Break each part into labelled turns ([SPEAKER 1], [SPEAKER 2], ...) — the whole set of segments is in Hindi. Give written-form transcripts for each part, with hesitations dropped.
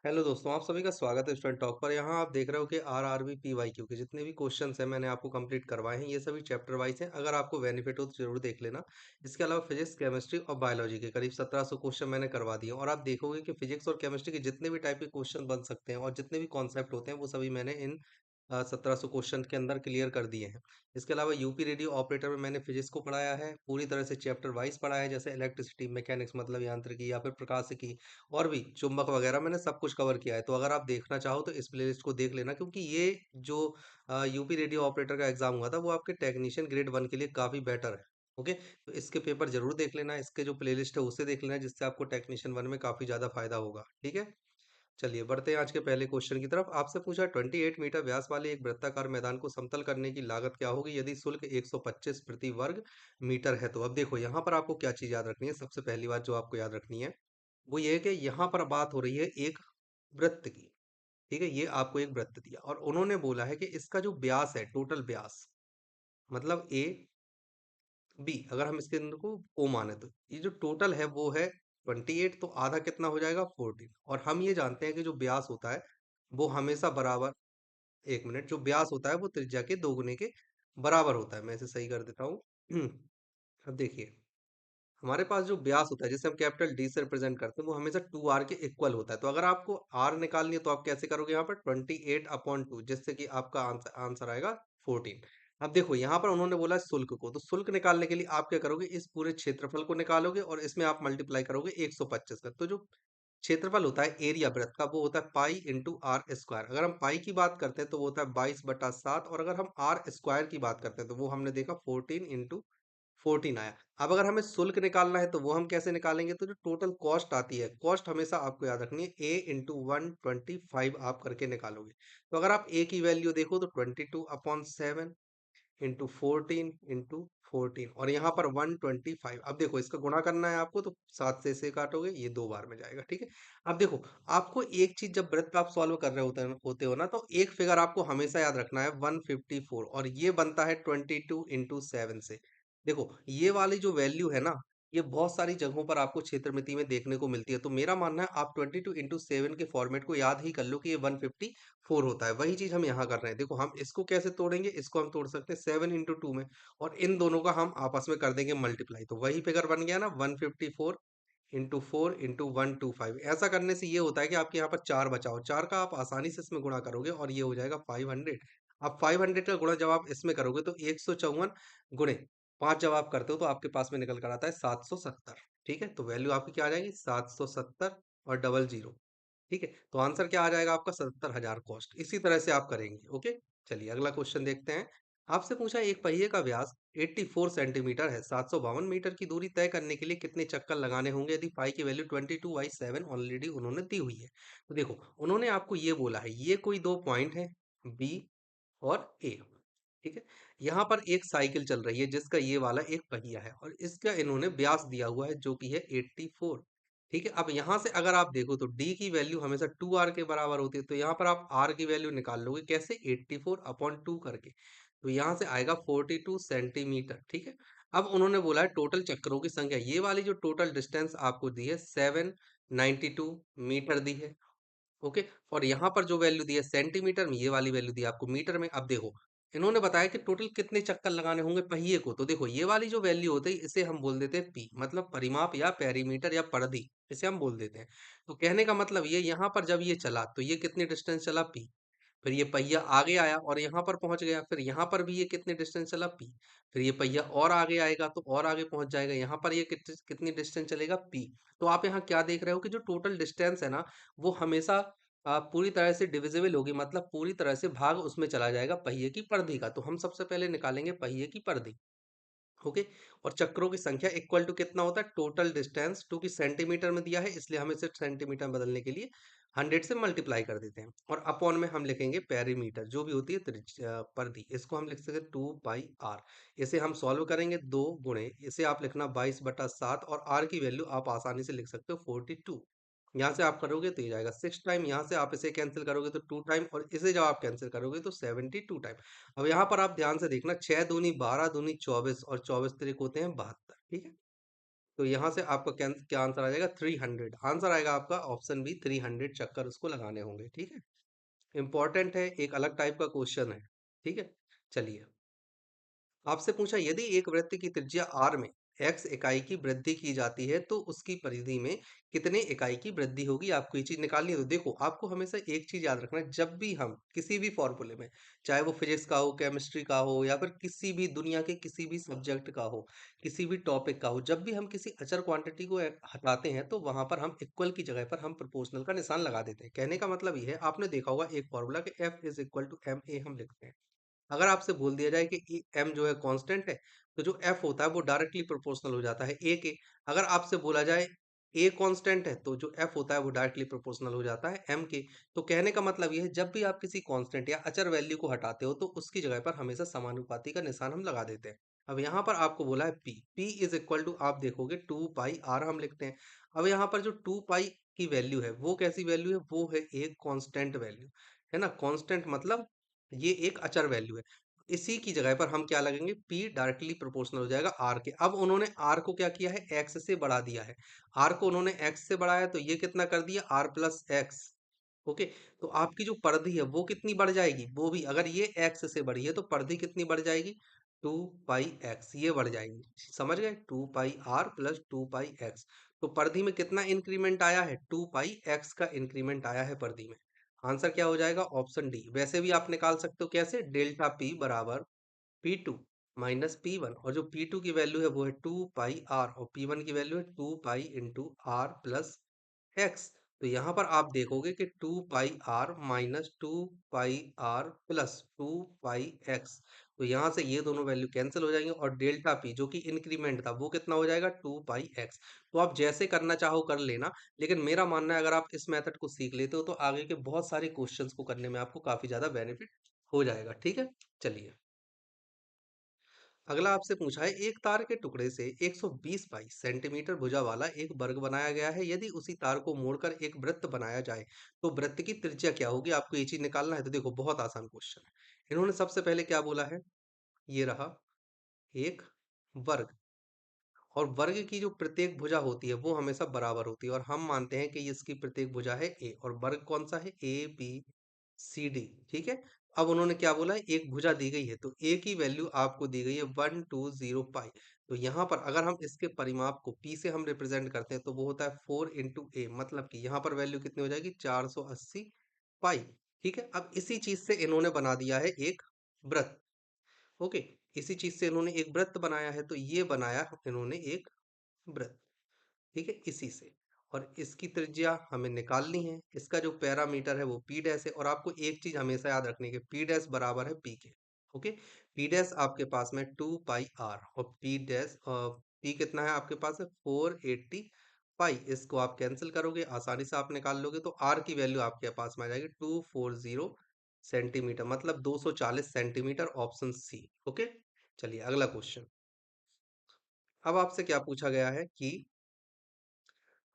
[SPEAKER 1] हेलो दोस्तों, आप सभी का स्वागत है स्टूडेंट टॉक पर। यहाँ आप देख रहे हो कि आरआरबी पीवाईक्यू के जितने भी क्वेश्चंस हैं मैंने आपको कंप्लीट करवाए हैं। ये सभी चैप्टर वाइज हैं। अगर आपको बेनिफिट हो तो जरूर देख लेना। इसके अलावा फिजिक्स, केमिस्ट्री और बायोलॉजी के करीब 1700 क्वेश्चन मैंने करवा दिए हैं। और आप देखोगे कि फिजिक्स और केमिस्ट्री के जितने भी टाइप के क्वेश्चन बन सकते हैं और जितने भी कॉन्सेप्ट होते हैं वो सभी मैंने इन 1700 क्वेश्चन के अंदर क्लियर कर दिए हैं। इसके अलावा यूपी रेडियो ऑपरेटर में मैंने फिजिक्स को पढ़ाया है, पूरी तरह से चैप्टर वाइज पढ़ाया है, जैसे इलेक्ट्रिसिटी, मैकेनिक्स मतलब यांत्रिकी या फिर प्रकाशिकी और भी चुंबक वगैरह मैंने सब कुछ कवर किया है। तो अगर आप देखना चाहो तो इस प्लेलिस्ट को देख लेना, क्योंकि ये जो यूपी रेडियो ऑपरेटर का एग्जाम हुआ था वो आपके टेक्नीशियन ग्रेड 1 के लिए काफी बेटर है। ओके, तो इसके पेपर जरूर देख लेना, इसके जो प्लेलिस्ट है उसे देख लेना, जिससे आपको टेक्नीशियन 1 में काफी ज्यादा फायदा होगा। ठीक है, चलिए बढ़ते हैं आज के पहले क्वेश्चन की तरफ। आपसे पूछा 28 मीटर व्यास वाले एक वृत्ताकार मैदान को समतल करने की लागत क्या होगी यदि शुल्क 125 प्रति वर्ग मीटर है। तो अब देखो यहाँ पर आपको क्या चीज याद रखनी है। सबसे पहली बात जो आपको याद रखनी है वो ये है कि यहाँ पर बात हो रही है एक वृत्त की। ठीक है, ये आपको एक वृत्त दिया और उन्होंने बोला है कि इसका जो व्यास है, टोटल व्यास मतलब ए बी, अगर हम इसके अंदर को ओ माने तो ये जो टोटल है वो है 28, तो आधा कितना हो जाएगा 14। और हम ये जानते हैं कि जो व्यास होता है वो हमेशा बराबर, एक मिनट, जो व्यास होता है वो त्रिज्या के दोगुने के बराबर होता है। मैं इसे सही कर देता हूँ। अब देखिए, हमारे पास जो व्यास होता है जिसे हम कैपिटल डी से रिप्रेजेंट करते हैं वो हमेशा 2r के इक्वल होता है। तो अगर आपको r निकालनी है तो आप कैसे करोगे, यहाँ पर 28/2, जिससे कि आपका आंसर आंसर आएगा 14। अब देखो यहाँ पर उन्होंने बोला है शुल्क को, तो शुल्क निकालने के लिए आप क्या करोगे, इस पूरे क्षेत्रफल को निकालोगे और इसमें आप मल्टीप्लाई करोगे 125 का। तो जो क्षेत्रफल होता है एरिया वृत्त का वो होता है पाई इंटू आर स्क्वायर। अगर हम पाई की बात करते हैं तो वो होता है 22/7, और अगर हम आर स्क्वायर की बात करते हैं तो वो हमने देखा 14 आया। अब अगर हमें शुल्क निकालना है तो वो हम कैसे निकालेंगे, तो जो टोटल कॉस्ट आती है, कॉस्ट हमेशा आपको याद रखनी है ए इंटू 125 आप करके निकालोगे। तो अगर आप ए की वैल्यू देखो तो 22/7 इंटू 14 और यहाँ पर 125। अब देखो इसका गुणा करना है आपको, तो 7 से इसे काटोगे, ये 2 बार में जाएगा। ठीक है, अब देखो आपको एक चीज, जब वृत्त आप सॉल्व कर रहे होते हो ना, तो एक फिगर आपको हमेशा याद रखना है 154, और ये बनता है 22/7 से। देखो ये वाली जो वैल्यू है ना, ये बहुत सारी जगहों पर आपको क्षेत्रमिति में देखने को मिलती है। तो मेरा मानना है आप 22/7 के फॉर्मेट को याद ही कर लो कि ये 154 होता है। वही चीज हम यहाँ कर रहे हैं। देखो हम इसको कैसे तोड़ेंगे, इसको हम तोड़ सकते हैं 7/2 में, और इन दोनों का हम आपस में कर देंगे मल्टीप्लाई, तो वही फिगर बन गया ना 154/4/125। ऐसा करने से ये होता है कि आपके यहाँ पर 4 बचा हो, 4 का आप आसानी से इसमें गुणा करोगे और ये हो जाएगा 500। अब 500 का गुणा जब आप इसमें करोगे तो 154 गुणे 5 जब आप करते हो तो आपके पास में निकल कर आता है 770। ठीक है, तो वैल्यू आपकी क्या आ जाएगी 770 और डबल जीरो। ठीक है, तो आंसर क्या आ जाएगा आपका 77,000 कॉस्ट। इसी तरह से आप करेंगे। ओके, चलिए अगला क्वेश्चन देखते हैं। आपसे पूछा एक पहिए का व्यास 84 सेंटीमीटर है, 752 मीटर की दूरी तय करने के लिए कितने चक्कर लगाने होंगे यदि पाई की वैल्यू 22/7 ऑलरेडी उन्होंने दी हुई है। तो देखो उन्होंने आपको ये बोला है, ये कोई दो पॉइंट है बी और ए। ठीक है, यहाँ पर एक साइकिल चल रही है जिसका ये वाला एक पहिया है और इसका इन्होंने व्यास दिया हुआ है जो कि है 84। ठीक है, अब यहाँ से अगर आप देखो तो d की वैल्यू हमेशा 2r के बराबर होती है, तो यहाँ पर आप r की वैल्यू निकाल लोगे कैसे, 84/2 करके। तो यहाँ से आएगा 42 सेंटीमीटर। ठीक है, अब उन्होंने बोला है टोटल चक्करों की संख्या, ये वाली जो टोटल डिस्टेंस आपको दी है 792 मीटर दी है। ओके, और यहाँ पर जो वैल्यू दी है सेंटीमीटर में, ये वाली वैल्यू दी है आपको मीटर में। अब देखो इन्होंने बताया कि टोटल कितने चक्कर लगाने होंगे पहिए को, तो देखो ये वाली जो वैल्यू होती है इसे हम बोल देते हैं पी, मतलब परिमाप या पेरीमीटर या परिधि, इसे हम बोल देते हैं। तो कहने का मतलब ये, यहाँ पर जब ये चला तो ये कितनी डिस्टेंस चला पी, फिर ये पहिया आगे आया और यहाँ पर पहुंच गया, फिर यहाँ पर भी ये कितने डिस्टेंस चला पी, फिर ये पहिया और आगे आएगा तो और आगे पहुंच जाएगा, यहाँ पर ये कितनी डिस्टेंस चलेगा पी। तो आप यहाँ क्या देख रहे हो कि जो टोटल डिस्टेंस है ना वो हमेशा पूरी तरह से डिविजिबल होगी, मतलब पूरी तरह से भाग उसमें चला जाएगा पहिए की परिधि का। तो हम सबसे पहले निकालेंगे पहिए की परिधि। ओके, और चक्रों की संख्या इक्वल टू कितना होता है, टोटल डिस्टेंस, टू की सेंटीमीटर में दिया है इसलिए हम इसे सेंटीमीटर में बदलने के लिए 100 से मल्टीप्लाई कर देते हैं, और अपॉन में हम लिखेंगे पेरीमीटर जो भी होती है परिधि, इसको हम लिख सकते हैं 2/r। इसे हम सॉल्व करेंगे, 2 गुणे इसे आप लिखना 22/7, और r की वैल्यू आप आसानी से लिख सकते हो 42। यहाँ से आप करोगे तो ये जाएगा 6 टाइम, यहाँ से आप इसे कैंसिल करोगे तो 2 टाइम, और इसे जब आप कैंसिल करोगे तो 72 टाइम। अब यहाँ पर आप ध्यान से देखना, 6 दूनी 12 दूनी 24 और 24 त्रिक होते हैं 72। ठीक है, तो यहाँ से आपका क्या क्या आंसर आ जाएगा? 300 आंसर आएगा आपका ऑप्शन बी, 300 चक्कर उसको लगाने होंगे। ठीक है, इंपॉर्टेंट है, एक अलग टाइप का क्वेश्चन है। ठीक है, चलिए आपसे पूछा यदि एक वृत्त की त्रिज्या r में x इकाई की वृद्धि की जाती है तो उसकी परिधि में कितने इकाई की वृद्धि होगी? आपको ये चीज निकालनी है। तो देखो आपको हमेशा एक चीज याद रखना है, जब भी हम किसी भी फॉर्मूले में, चाहे वो फिजिक्स का हो, केमिस्ट्री का हो, या फिर किसी भी दुनिया के किसी भी सब्जेक्ट का हो, किसी भी टॉपिक का हो, जब भी हम किसी अचर क्वांटिटी को हटाते हैं तो वहां पर हम इक्वल की जगह पर हम प्रोपोर्शनल का निशान लगा देते हैं। कहने का मतलब ये है, आपने देखा होगा एक फॉर्मूला कि F is equal to M A हम लिखते हैं। अगर आपसे बोल दिया जाए कि एम जो है कांस्टेंट है, तो जो एफ होता है वो डायरेक्टली प्रोपोर्शनल हो जाता है ए के। अगर आपसे बोला जाए ए कांस्टेंट है, तो जो एफ होता है वो डायरेक्टली प्रोपोर्शनल हो जाता है एम के। तो कहने का मतलब ये है, जब भी आप किसी कांस्टेंट या अचर वैल्यू को हटाते हो तो उसकी जगह पर हमेशा समानुपाती का निशान हम लगा देते हैं। अब यहाँ पर आपको बोला है पी इज इक्वल टू, आप देखोगे 2 पाई आर हम लिखते हैं। अब यहाँ पर जो 2 पाई की वैल्यू है वो कैसी वैल्यू है? वो है एक कांस्टेंट वैल्यू, है ना। कांस्टेंट मतलब ये एक अचर वैल्यू है। इसी की जगह पर हम क्या लगेंगे? p डायरेक्टली प्रोपोर्शनल हो जाएगा r के। अब उन्होंने r को क्या किया है? x से बढ़ा दिया है। r को उन्होंने x से बढ़ाया तो ये कितना कर दिया? r plus x. ओके, तो आपकी जो परिधि है वो कितनी बढ़ जाएगी? वो भी अगर ये x से बढ़ी है तो परिधि कितनी बढ़ जाएगी? 2 पाई x, ये बढ़ जाएगी। समझ गए? 2 पाई r प्लस 2 पाई x। तो परिधि में कितना इंक्रीमेंट आया है? 2 पाई x का इंक्रीमेंट आया है परिधि में। आंसर क्या हो जाएगा? Option D. वैसे भी आप निकाल सकते हो, कैसे? डेल्टा पी बराबर P2 माइनस P1, और जो P2 की वैल्यू है वो है 2 पाई R, और P1 की वैल्यू है 2 pi into R plus x. तो यहाँ पर आप देखोगे कि 2 पाई R माइनस 2 पाई R प्लस 2 पाई x। तो यहाँ से ये दोनों वैल्यू कैंसिल हो जाएंगे, और डेल्टा पी जो कि इंक्रीमेंट था वो कितना हो जाएगा? 2 पाई x। तो आप जैसे करना चाहो कर लेना, लेकिन मेरा मानना है अगर आप इस मेथड को सीख लेते हो तो आगे के बहुत सारे क्वेश्चंस को करने में आपको काफी ज्यादा बेनिफिट हो जाएगा। ठीक है, चलिए अगला आपसे पूछा है, एक तार के टुकड़े से 120 पाई सेंटीमीटर भुजा वाला एक वर्ग बनाया गया है। यदि उसी तार को मोड़कर एक वृत्त बनाया जाए तो वृत्त की त्रिज्या क्या होगी? आपको ये चीज निकालना है। तो देखो बहुत आसान क्वेश्चन है। इन्होंने सबसे पहले क्या बोला है? ये रहा एक वर्ग, और वर्ग की जो प्रत्येक भुजा होती है वो हमेशा बराबर होती है, और हम मानते हैं कि इसकी प्रत्येक भुजा है ए, और वर्ग कौन सा है? A B C D. ठीक है, अब उन्होंने क्या बोला है? एक भुजा दी गई है तो ए की वैल्यू आपको दी गई है 120 पाई। तो यहाँ पर अगर हम इसके परिमाप को पी से हम रिप्रेजेंट करते हैं तो वो होता है 4 इंटू ए, मतलब कि यहाँ पर वैल्यू कितनी हो जाएगी? 480 पाई। ठीक है, अब इसी चीज से इन्होंने बना दिया है एक वृत्त। ओके, इसी चीज से इन्होंने एक वृत्त बनाया है, तो ये बनाया इन्होंने एक वृत्त। ठीक है, इसी से, और इसकी त्रिज्या हमें निकालनी है। इसका जो पैरामीटर है वो पी डैश है, और आपको एक चीज हमेशा याद रखनी है कि पी डैश बराबर है पी के। ओके, पी डैश आपके पास में 2 पाई R, और पी डैश पी कितना है आपके पास? है 480 पाई। इसको आप कैंसिल करोगे, आसानी से आप निकाल लोगे, तो आर की वैल्यू आपके पास में आ जाएगी 240 सेंटीमीटर, मतलब 240 सेंटीमीटर, ऑप्शन सी। ओके, चलिए अगला क्वेश्चन। अब आपसे क्या पूछा गया है कि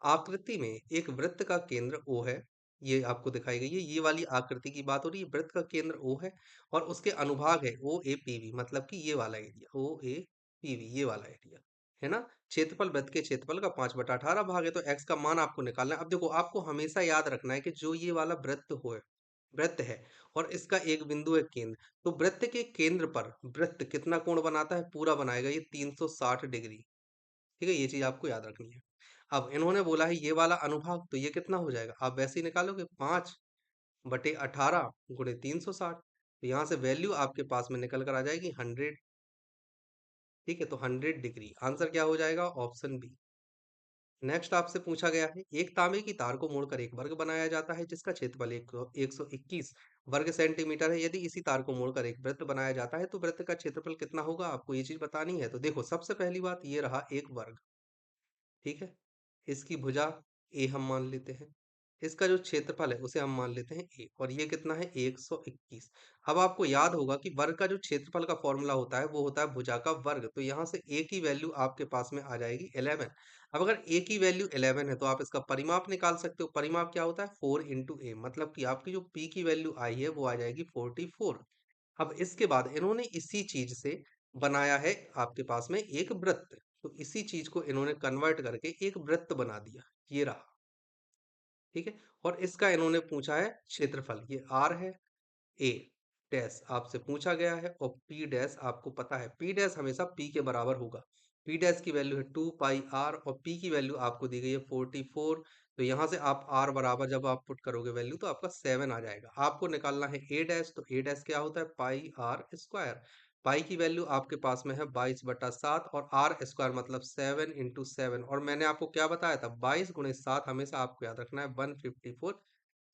[SPEAKER 1] आकृति में एक वृत्त का केंद्र O है, ये आपको दिखाई गई है। ये वाली आकृति की बात हो रही है, वृत्त का केंद्र O है, और उसके अनुभाग है ओ ए पी बी, मतलब कि ये वाला area O A P B, ये वाला एरिया, है ना। क्षेत्रफल वृत्त के क्षेत्रफल का 5/18 भाग है, तो x का मान आपको निकालना है। अब देखो आपको हमेशा याद रखना है कि जो ये वाला वृत्त है, और इसका एक बिंदु है केंद्र, तो वृत्त के केंद्र पर वृत्त कितना कोण बनाता है? पूरा बनाएगा ये 360 डिग्री। ठीक है, ये चीज आपको याद रखनी है। अब इन्होंने बोला है ये वाला अनुभाग, तो ये कितना हो जाएगा? आप वैसे ही निकालोगे, 5/18 गुणे 360। तो यहाँ से वैल्यू आपके पास में निकल कर आ जाएगी 100। ठीक है, तो 100 डिग्री आंसर क्या हो जाएगा? Option B. नेक्स्ट आपसे पूछा गया है, एक तांबे की तार को मोड़कर एक वर्ग बनाया जाता है जिसका क्षेत्रफल 121 वर्ग सेंटीमीटर है। यदि इसी तार को मोड़कर एक वृत्त बनाया जाता है तो वृत्त का क्षेत्रफल कितना होगा? आपको ये चीज बतानी है। तो देखो सबसे पहली बात, ये रहा एक वर्ग। ठीक है, इसकी भुजा ए हम मान लेते हैं, इसका जो क्षेत्रफल है उसे हम मान लेते हैं ए, और ये कितना है? 121। अब आपको याद होगा कि वर्ग का जो क्षेत्रफल का फॉर्मूला होता है वो होता है भुजा का वर्ग, तो यहाँ से ए की वैल्यू आपके पास में आ जाएगी 11। अब अगर ए की वैल्यू 11 है तो आप इसका परिमाप निकाल सकते हो। परिमाप क्या होता है? 4 इंटू ए, मतलब कि आपकी जो पी की वैल्यू आई है वो आ जाएगी 44। अब इसके बाद इन्होंने इसी चीज से बनाया है आपके पास में एक वृत्त। तो इसी चीज को इन्होंने कन्वर्ट करके एक वृत्त बना दिया, ये रहा। ठीक है, और इसका इन्होंने पूछा है क्षेत्रफल, ये आर है, ए डैश आपसे पूछा गया है, और पी डैश आपको पता है, पी डैश हमेशा पी के बराबर होगा। पी डैश की वैल्यू है 2 पाई आर, और पी की वैल्यू आपको दी गई है 44। तो यहाँ से आप आर बराबर जब आप पुट करोगे वैल्यू, तो आपका 7 आ जाएगा। आपको निकालना है ए डैश, तो ए डैश क्या होता है, पाई आर स्क्वायर। पाई की वैल्यू आपके पास में है 22/7, और आर स्क्वायर मतलब 7 × 7। और मैंने आपको क्या बताया था, 22 × 7 हमेशा आपको याद रखना है 154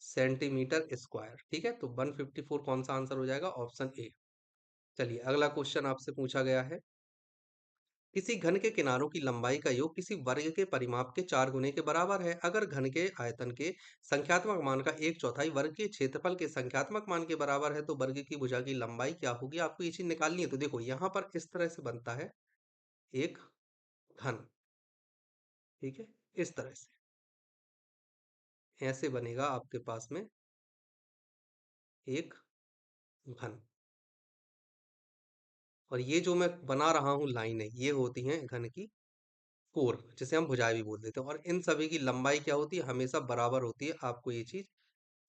[SPEAKER 1] सेंटीमीटर स्क्वायर। ठीक है, तो 154 कौन सा आंसर हो जाएगा, ऑप्शन ए। चलिए अगला क्वेश्चन आपसे पूछा गया है, किसी घन के किनारों की लंबाई का योग किसी वर्ग के परिमाप के 4 गुने के बराबर है। अगर घन के आयतन के संख्यात्मक मान का 1/4 वर्ग के क्षेत्रफल के संख्यात्मक मान के बराबर है, तो वर्ग की भुजा की लंबाई क्या होगी, आपको ये चीज निकालनी है। तो देखो यहाँ पर इस तरह से बनता है एक घन। ठीक है, इस तरह से ऐसे बनेगा आपके पास में एक घन। और ये जो मैं बना रहा हूं लाइनें, ये होती हैं घन की कोर, जिसे हम भुजाएं भी बोल देते हैं। और इन सभी की लंबाई क्या होती है, हमेशा बराबर होती है। आपको ये चीज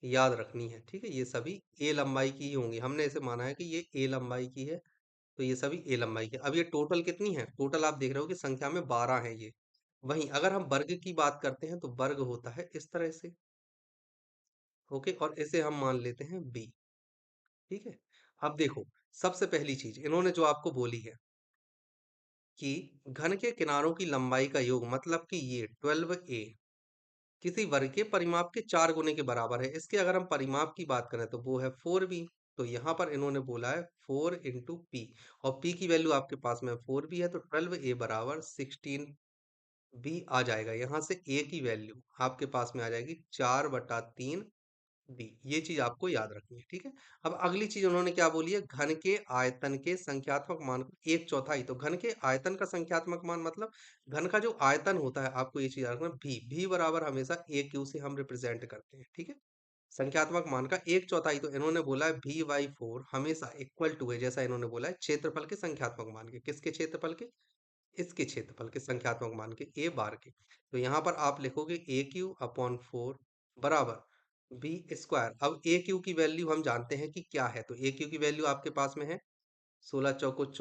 [SPEAKER 1] याद रखनी है। ठीक है, ये सभी ए लंबाई की ही होंगी, हमने ऐसे माना है कि ये ए लंबाई की है, तो ये सभी ए लंबाई की। अब ये टोटल कितनी है, टोटल आप देख रहे हो कि संख्या में 12 है ये। वहीं अगर हम वर्ग की बात करते हैं, तो वर्ग होता है इस तरह से। ओके, और इसे हम मान लेते हैं बी। ठीक है, अब देखो, सबसे पहली चीज इन्होंने जो आपको बोली है कि घन के किनारों की लंबाई का योग, मतलब कि ये 12a किसी वर्ग के परिमाप के 4 गुने के बराबर है। इसके अगर हम परिमाप की बात करें, तो वो है 4b। तो यहाँ पर इन्होंने बोला है 4 × p, और p की वैल्यू आपके पास में 4b है, तो 12a बराबर 16b आ जाएगा। यहाँ से a की वैल्यू आपके पास में आ जाएगी 4/3 बी। ये चीज आपको याद रखनी है। ठीक है, अब अगली चीज उन्होंने क्या बोली है, घन के आयतन के संख्यात्मक मान को 1/4। तो घन के आयतन का संख्यात्मक मान मतलब घन का जो आयतन होता है, आपको ये चीज याद रखना, भी बराबर हमेशा ए क्यू से हम रिप्रेजेंट करते हैं। ठीक है, संख्यात्मक मान का 1/4, तो इन्होंने बोला है V/4 हमेशा इक्वल टू है, जैसा इन्होंने बोला है, क्षेत्रफल के संख्यात्मक मान के। किसके क्षेत्रफल के, इसके क्षेत्रफल के संख्यात्मक मान के, ए बार के। तो यहाँ पर आप लिखोगे AQ/4 बराबर B²। अब AQ की वैल्यू हम जानते हैं कि क्या है, तो AQ की वैल्यू आपके पास में है 16×4 =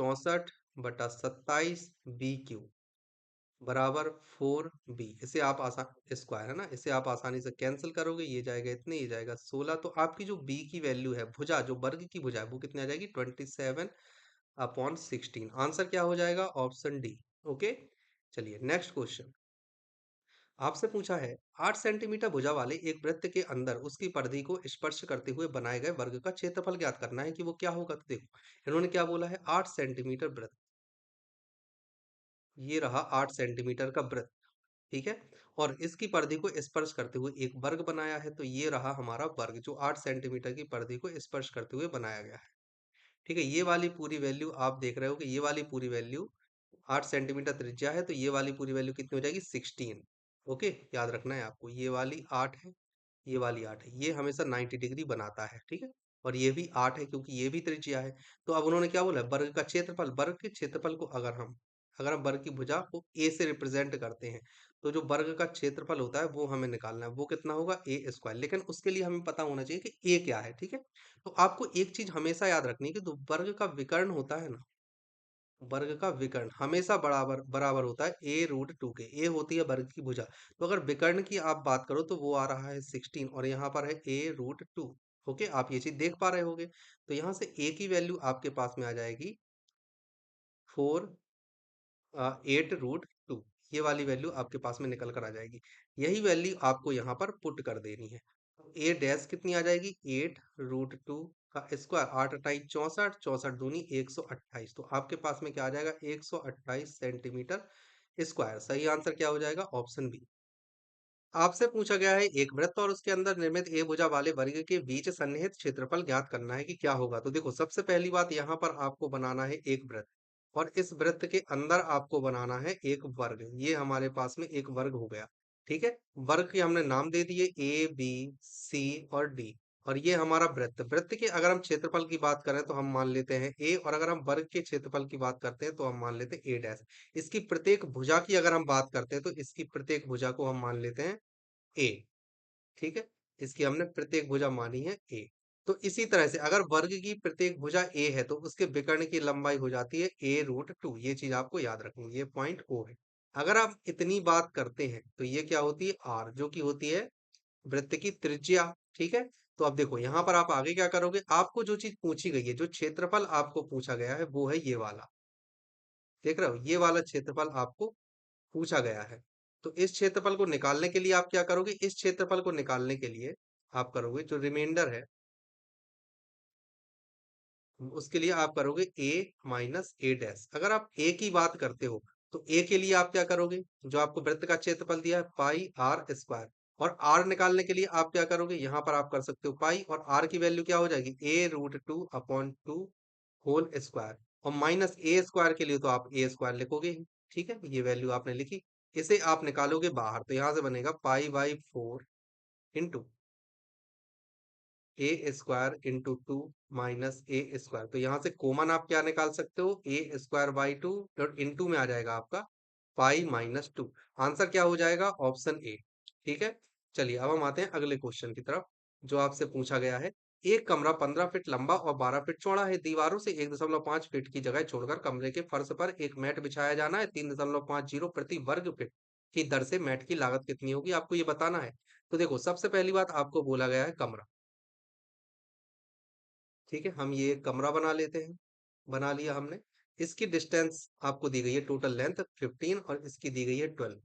[SPEAKER 1] 64/27 BQ बराबर 4B। इसे आप आसान, स्क्वायर है ना, इसे आप आसानी से कैंसिल करोगे, ये जाएगा इतने, ये जाएगा 16। तो आपकी जो B की वैल्यू है, भुजा जो वर्ग की भुजा है, वो कितनी आ जाएगी, 27/16। आंसर क्या हो जाएगा, ऑप्शन डी। ओके, चलिए नेक्स्ट क्वेश्चन आपसे पूछा है, 8 सेंटीमीटर भुजा वाले एक वृत्त के अंदर उसकी परिधि को स्पर्श करते हुए बनाए गए वर्ग का क्षेत्रफल ज्ञात करना है कि वो क्या होगा। तो देखो इन्होंने क्या बोला है, 8 सेंटीमीटर वृत्त, ये रहा 8 सेंटीमीटर का वृत्त। ठीक है, और इसकी परिधि को स्पर्श करते हुए एक वर्ग बनाया है, तो ये रहा हमारा वर्ग जो 8 सेंटीमीटर की परिधि को स्पर्श करते हुए बनाया गया है। ठीक है, ये वाली पूरी वैल्यू आप देख रहे हो कि ये वाली पूरी वैल्यू 8 सेंटीमीटर त्रिज्या है, तो ये वाली पूरी वैल्यू कितनी हो जाएगी, 16। ओके, याद रखना है आपको, ये वाली 8 है, ये वाली 8 है, ये हमेशा 90 डिग्री बनाता है। ठीक है, और ये भी 8 है क्योंकि ये भी त्रिज्या है। तो अब उन्होंने क्या बोला, वर्ग का क्षेत्रफल, वर्ग के क्षेत्रफल को अगर हम वर्ग की भुजा को ए से रिप्रेजेंट करते हैं, तो जो वर्ग का क्षेत्रफल होता है वो हमें निकालना है, वो कितना होगा, A²। लेकिन उसके लिए हमें पता होना चाहिए कि ए क्या है। ठीक है, तो आपको एक चीज हमेशा याद रखनी है कि जो वर्ग का विकर्ण होता है ना, वर्ग का विकर्ण हमेशा बराबर बराबर होता है A√2 के। ए होती है वर्ग की भुजा, तो अगर विकर्ण की आप बात करो, तो वो आ रहा है 16, और यहाँ पर है A√2। ओके, आप ये चीज देख पा रहे होगे। तो यहाँ से ए की वैल्यू आपके पास में आ जाएगी 8√2। ये वाली वैल्यू आपके पास में निकल कर आ जाएगी। यही वैल्यू आपको यहाँ पर पुट कर देनी है। ए डैश कितनी आ जाएगी, 8√2 का स्क्वायर, 8×8 = 64, 64×2 = 128। तो आपके पास में क्या आ जाएगा, 128 सेंटीमीटर स्क्वायर। सही आंसर क्या हो जाएगा, ऑप्शन बी। आपसे पूछा गया है, एक वृत्त और उसके अंदर निर्मित ए भुजा वाले वर्ग के बीच सन्निहित क्षेत्रफल ज्ञात करना है कि क्या होगा। तो देखो सबसे पहली बात, यहाँ पर आपको बनाना है एक वृत्त, और इस वृत्त के अंदर आपको बनाना है एक वर्ग। ये हमारे पास में एक वर्ग हो गया। ठीक है, वर्ग के हमने नाम दे दिए A B C और D। और ये हमारा वृत्त। वृत्त के अगर हम क्षेत्रफल की बात करें तो हम मान लेते हैं a, और अगर हम वर्ग के क्षेत्रफल की बात करते हैं तो हम मान लेते हैं a डैश। इसकी प्रत्येक भुजा की अगर हम बात करते हैं तो इसकी प्रत्येक भुजा को हम मान लेते हैं a। ठीक है, इसकी हमने प्रत्येक भुजा मानी है a। तो इसी तरह से अगर वर्ग की प्रत्येक भुजा a है तो उसके विकर्ण की लंबाई हो जाती है a√2। ये चीज आपको याद रखनी है, ये पॉइंट o है। अगर आप इतनी बात करते हैं तो ये क्या होती है r, जो कि होती है वृत्त की त्रिज्या। ठीक है, तो अब देखो यहाँ पर आप आगे क्या करोगे, आपको जो चीज पूछी गई है, जो क्षेत्रफल आपको पूछा गया है वो है ये वाला। देख रहे हो, ये वाला क्षेत्रफल आपको पूछा गया है। तो इस क्षेत्रफल को निकालने के लिए आप क्या करोगे, इस क्षेत्रफल को निकालने के लिए आप करोगे जो रिमाइंडर है, उसके लिए आप करोगे a माइनस ए डैश। अगर आप a की बात करते हो तो a के लिए आप क्या करोगे, जो आपको वृत्त का क्षेत्रफल दिया है पाई आर स्क्वायर। और r निकालने के लिए आप क्या करोगे, यहाँ पर आप कर सकते हो पाई, और r की वैल्यू क्या हो जाएगी a√2/2 होल स्क्वायर। और माइनस ए स्क्वायर के लिए तो आप ए स्क्वायर लिखोगे ही। ठीक है, ये वैल्यू आपने लिखी। इसे आप निकालोगे बाहर तो यहाँ से बनेगा पाई/4 इंटू ए स्क्वायर इंटू 2 माइनस ए स्क्वायर। तो यहाँ से कॉमन आप क्या निकाल सकते हो, a²/2 और इंटू में आ जाएगा आपका पाई-2। आंसर क्या हो जाएगा, ऑप्शन ए। ठीक है, चलिए अब हम आते हैं अगले क्वेश्चन की तरफ जो आपसे पूछा गया है। एक कमरा 15 फीट लंबा और 12 फीट चौड़ा है। दीवारों से 1.5 फीट की जगह छोड़कर कमरे के फर्श पर एक मैट बिछाया जाना है। 3.50 प्रति वर्ग फीट की दर से मैट की लागत कितनी होगी, आपको ये बताना है। तो देखो, सबसे पहली बात आपको बोला गया है कमरा। ठीक है, हम ये कमरा बना लेते हैं। बना लिया हमने। इसकी डिस्टेंस आपको दी गई है, टोटल लेंथ 15 और इसकी दी गई है 12।